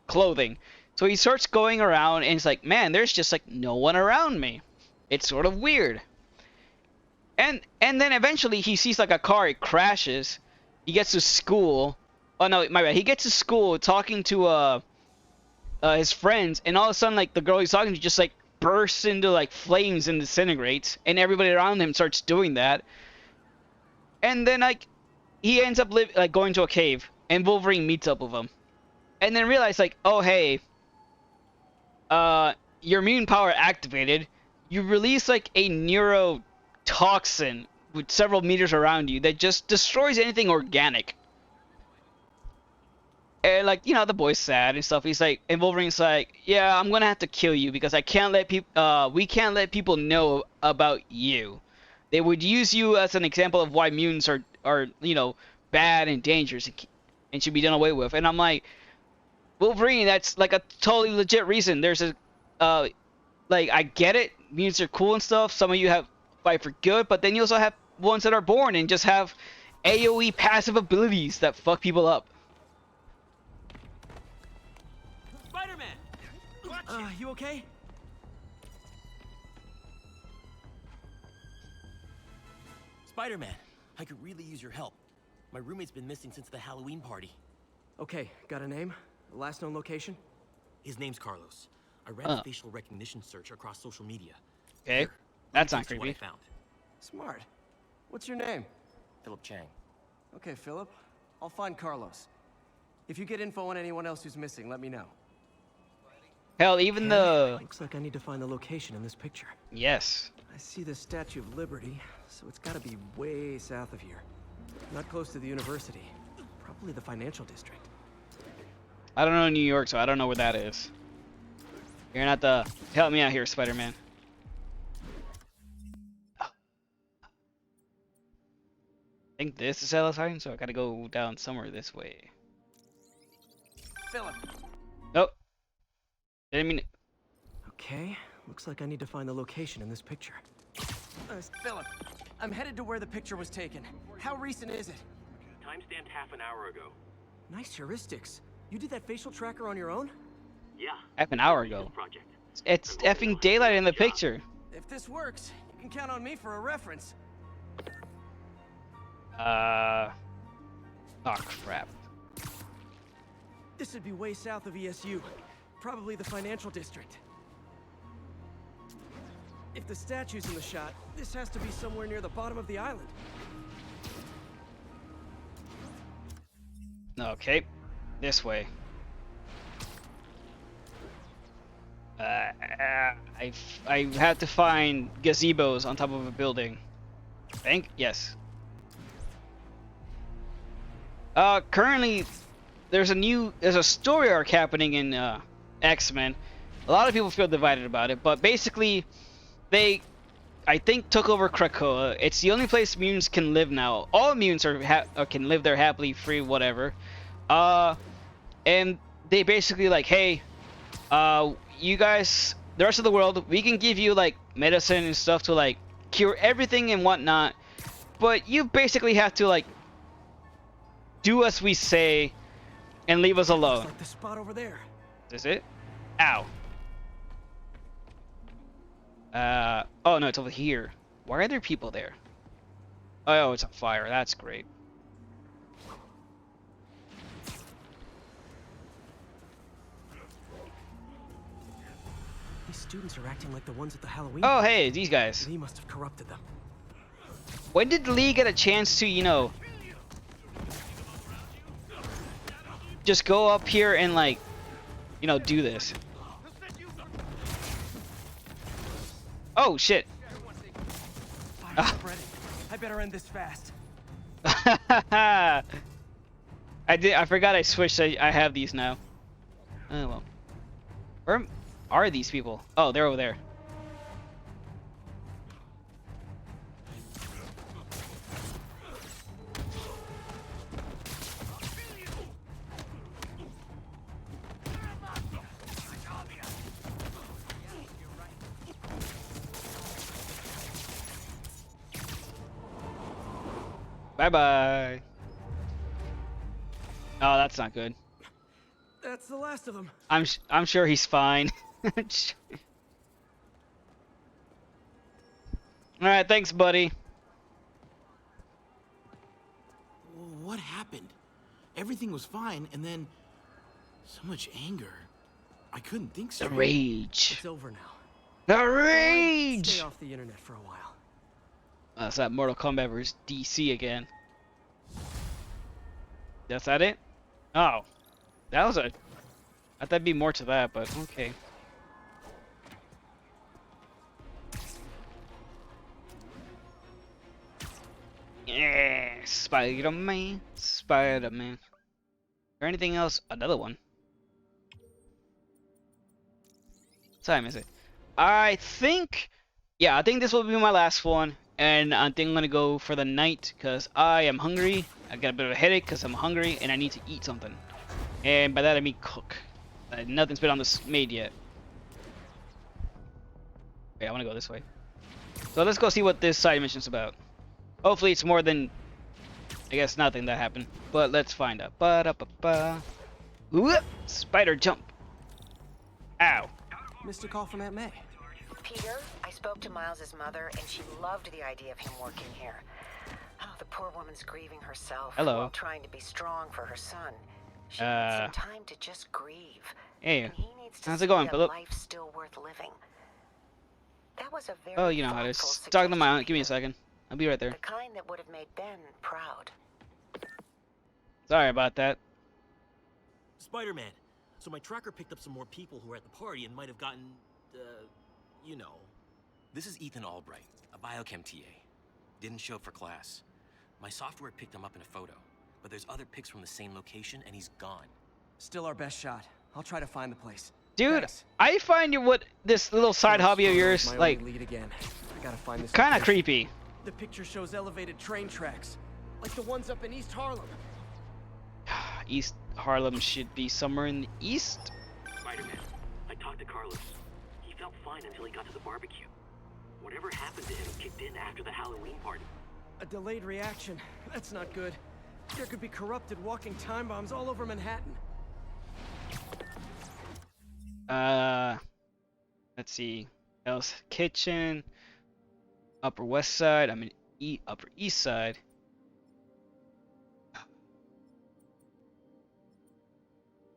clothing. So he starts going around, and he's like, man, there's just like no one around me. It's sort of weird. And then eventually he sees like a car, it crashes. He gets to school. Oh no, my bad. He gets to school talking to his friends, and all of a sudden like the girl he's talking to just like bursts into like flames and disintegrates, and everybody around him starts doing that. And then like he ends up going to a cave, and Wolverine meets up with him, and then realizes like, oh hey, your immune power activated. You release like a neurotoxin with several meters around you that just destroys anything organic. And like, the boy's sad and stuff. He's like, and Wolverine's like, yeah, I'm gonna have to kill you because I can't let we can't let people know about you. They would use you as an example of why mutants are bad and dangerous and should be done away with. And I'm like, Wolverine, that's like a totally legit reason. There's a like, I get it, mutants are cool and stuff. Some of you have fight for good, but then you also have ones that are born and just have AoE passive abilities that fuck people up. Spider-Man! You okay? Spider-Man, I could really use your help. My roommate's been missing since the Halloween party. Okay, got a name? Last known location? His name's Carlos. I ran a facial recognition search across social media. Okay, Here, that's not this is what I creepy. found. Smart. What's your name? Philip Chang. Okay, Philip. I'll find Carlos. If you get info on anyone else who's missing, let me know. Hell, even the... Looks like I need to find the location in this picture. Yes. I see the Statue of Liberty, so it's gotta be way south of here. Not close to the university. Probably the financial district. I don't know New York, so I don't know where that is. You're gonna have to help me out here, Spider-Man. I think this is Ellis, so I gotta go down somewhere this way. Philip. Nope. Didn't mean it. Okay, looks like I need to find the location in this picture. Philip, I'm headed to where the picture was taken. How recent is it? Timestamped half an hour ago. Nice heuristics. You did that facial tracker on your own? Yeah. Half an hour ago. It's effing daylight in the picture. If this works, you can count on me for a reference. Oh crap. This would be way south of ESU. Probably the financial district. If the statue's in the shot, this has to be somewhere near the bottom of the island. Okay, this way. I have to find gazebos on top of a building. I think yes. Currently, there's a story arc happening in X-Men. A lot of people feel divided about it, but basically, they, I think, took over Krakoa. It's the only place mutants can live now. All mutants can live there happily, free, whatever. And they basically like, hey, you guys, the rest of the world, we can give you like medicine and stuff to like cure everything and whatnot, but you basically have to like do as we say and leave us alone. Looks like the spot over there. Is it? Ow. Oh no, it's over here. Why are there people there? Oh, it's on fire. That's great. These students are acting like the ones at the Halloween. Oh, hey, these guys. He must have corrupted them. When did Lee get a chance to, you know, just go up here and like, you know, do this? Oh shit. I better end this fast. I forgot I switched. I have these now. Oh well. Where are these people? Oh, they're over there. Bye-bye. Oh, that's not good. That's the last of them. I'm sure he's fine. All right, thanks, buddy. What happened? Everything was fine, and then so much anger. I couldn't think straight. The rage. It's over now. The rage. Stay off the internet for a while. That's that Mortal Kombat vs. DC again. That's that it? Oh, that was a. I thought there'd be more to that, but okay. Yeah, Spider-Man, Spider-Man. Or anything else? Another one. What time is it? I think, yeah, I think this will be my last one, and I think I'm gonna go for the night because I am hungry. I got a bit of a headache because I'm hungry and I need to eat something. And by that I mean cook. Nothing's been on this made yet. Okay, I want to go this way. So let's go see what this side mission's about. Hopefully it's more than, I guess, nothing that happened. But let's find out. Ba-da-ba-ba. Whoop! Spider jump. Ow. Missed a call from Aunt May. Peter, I spoke to Miles's mother, and she loved the idea of him working here. Oh, the poor woman's grieving herself Hello. while trying to be strong for her son. She needs some time to just grieve. Hey, And he needs to how's see it going, that Philip? life's still worth living. That was a very Oh, you know how it is. Talking to my aunt. Give me a second. I'll be right there. the kind that would have made Ben proud. Sorry about that. Spider-Man. So my tracker picked up some more people who were at the party and might have gotten, you know. This is Ethan Albright, a biochem TA. Didn't show up for class. My software picked him up in a photo, but there's other pics from the same location and he's gone. Still our best shot. I'll try to find the place. Dude, Thanks. I find you what this little side hobby of yours My like only lead again. I gotta find this kind of location. creepy. The picture shows elevated train tracks, like the ones up in East Harlem. East Harlem should be somewhere in the east. Spider-Man, I talked to Carlos. He felt fine until he got to the barbecue. Whatever happened to him kicked in after the Halloween party. A delayed reaction. That's not good. There could be corrupted walking time bombs all over Manhattan. Let's see. Hell's Kitchen, Upper West Side. I mean, Upper East Side.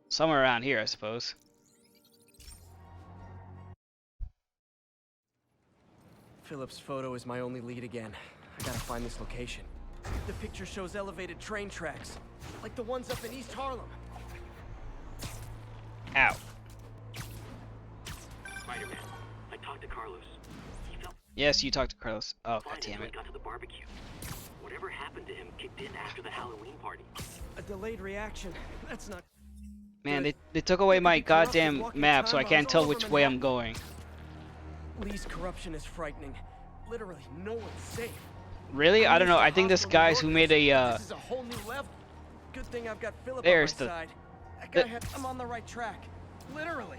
Somewhere around here, I suppose. Philip's photo is my only lead again. I gotta find this location. The picture shows elevated train tracks, like the ones up in East Harlem. Ow. Spider-Man, I talked to Carlos. He felt Yes, you talked to Carlos. Oh, fine god damn until it. he got to the barbecue. Whatever happened to him kicked in after the Halloween party. A delayed reaction. That's not. Man, they took away my goddamn map, so I can't tell which way I'm going. Lee's corruption is frightening. Literally, no one's safe. Really? I don't know. I think this guy's who made a This is a whole new level. Good thing I've got Philip There's on my the- side. That guy I'm on the right track. Literally.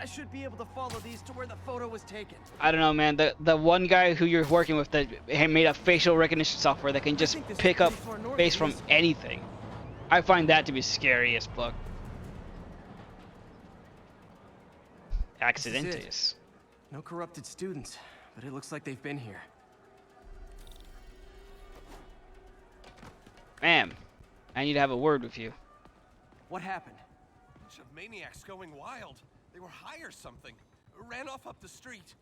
I should be able to follow these to where the photo was taken. I don't know, man. The one guy who you're working with that made a facial recognition software that can just pick up face from anything. I find that to be scary as fuck. Accidentes. No corrupted students, but it looks like they've been here. Ma'am, I need to have a word with you. What happened? Bunch of maniacs going wild. They were high or something. Ran off up the street.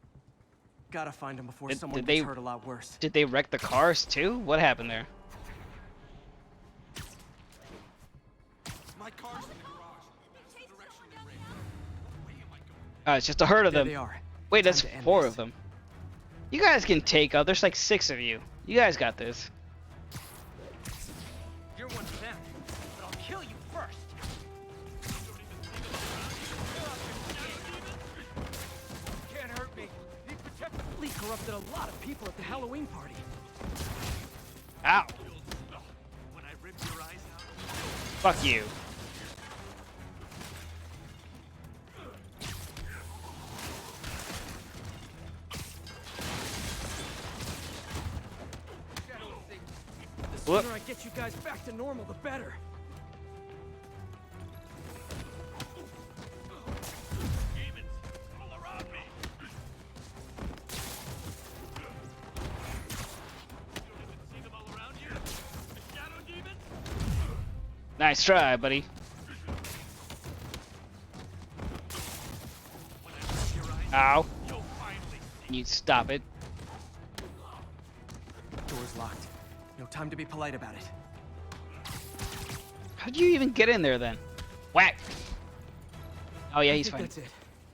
Gotta find them before Did- someone did gets they- hurt a lot worse. Did they wreck the cars too? What happened there? My car's in the garage. That's the direction they ran. What way am I going? It's just a herd of There them. they are. Wait, Time that's to end 4 this. of them. You guys can take out. There's like 6 of you. You guys got this. You're one of them, but I'll kill you first. Can't hurt me. Lee corrupted a lot of people at the Halloween party. Ow. When I ripped your eyes out. Fuck you. The Whoop. sooner I get you guys back to normal, the better. Demons all around me. You haven't seen them all around you? The shadow demons? Nice try, buddy. When I rip your eyes Ow. you'll finally see. You stop it. Door's locked. No time to be polite about it. How'd you even get in there then? Whack. Oh yeah, I he's think fine. That's it.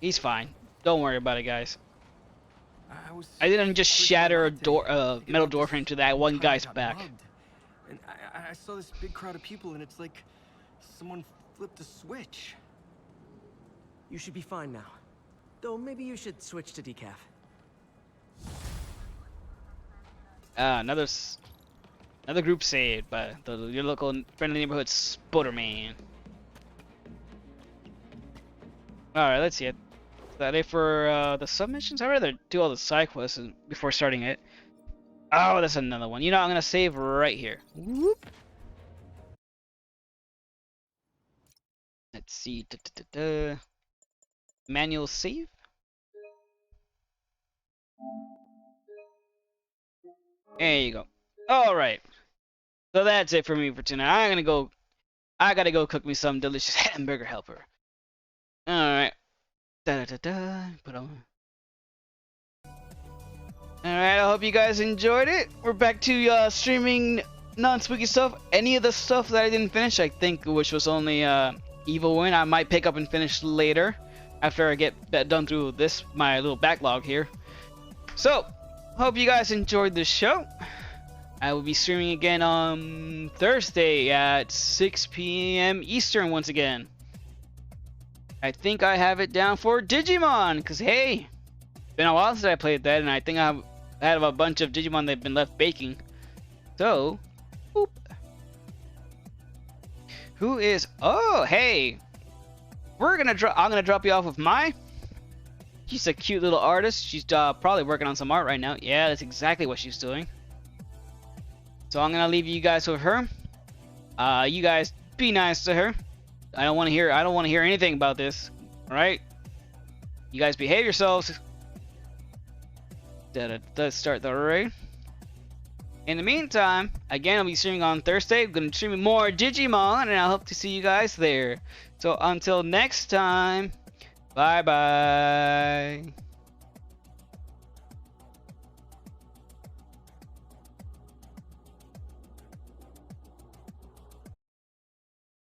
He's fine. Don't worry about it, guys. was I didn't just freaking shatter a out door, there. metal door frame to that one Kinda guy's got back. mugged. And I saw this big crowd of people, and it's like someone flipped a switch. You should be fine now. Though maybe you should switch to decaf. Another group saved by your local friendly neighborhood Sputterman. Alright, let's see it. Is that it for the submissions? I'd rather do all the side quests before starting it. Oh, that's another one. You know, I'm gonna save right here. Whoop. Let's see. Manual save. There you go. All right. So that's it for me for tonight. I gotta go cook me some delicious hamburger helper. Alright. Put on. Alright, I hope you guys enjoyed it. We're back to streaming non-spooky stuff. Any of the stuff that I didn't finish, I think, which was only Evil Win, I might pick up and finish later after I get done through this, my little backlog here. So, hope you guys enjoyed the show. I will be streaming again on Thursday at 6 p.m. Eastern once again. I think I have it down for Digimon, because hey, been a while since I played that, and I think I have a bunch of Digimon that have been left baking. So, boop. Who is, oh, hey, I'm gonna drop you off with Mai. She's a cute little artist. She's probably working on some art right now. Yeah, that's exactly what she's doing. So I'm gonna leave you guys with her. You guys be nice to her. I don't want to hear anything about this. All right? You guys behave yourselves. Let's start the raid. In the meantime, again, I'll be streaming on Thursday. I'm gonna stream more Digimon, and I hope to see you guys there. So until next time, bye bye.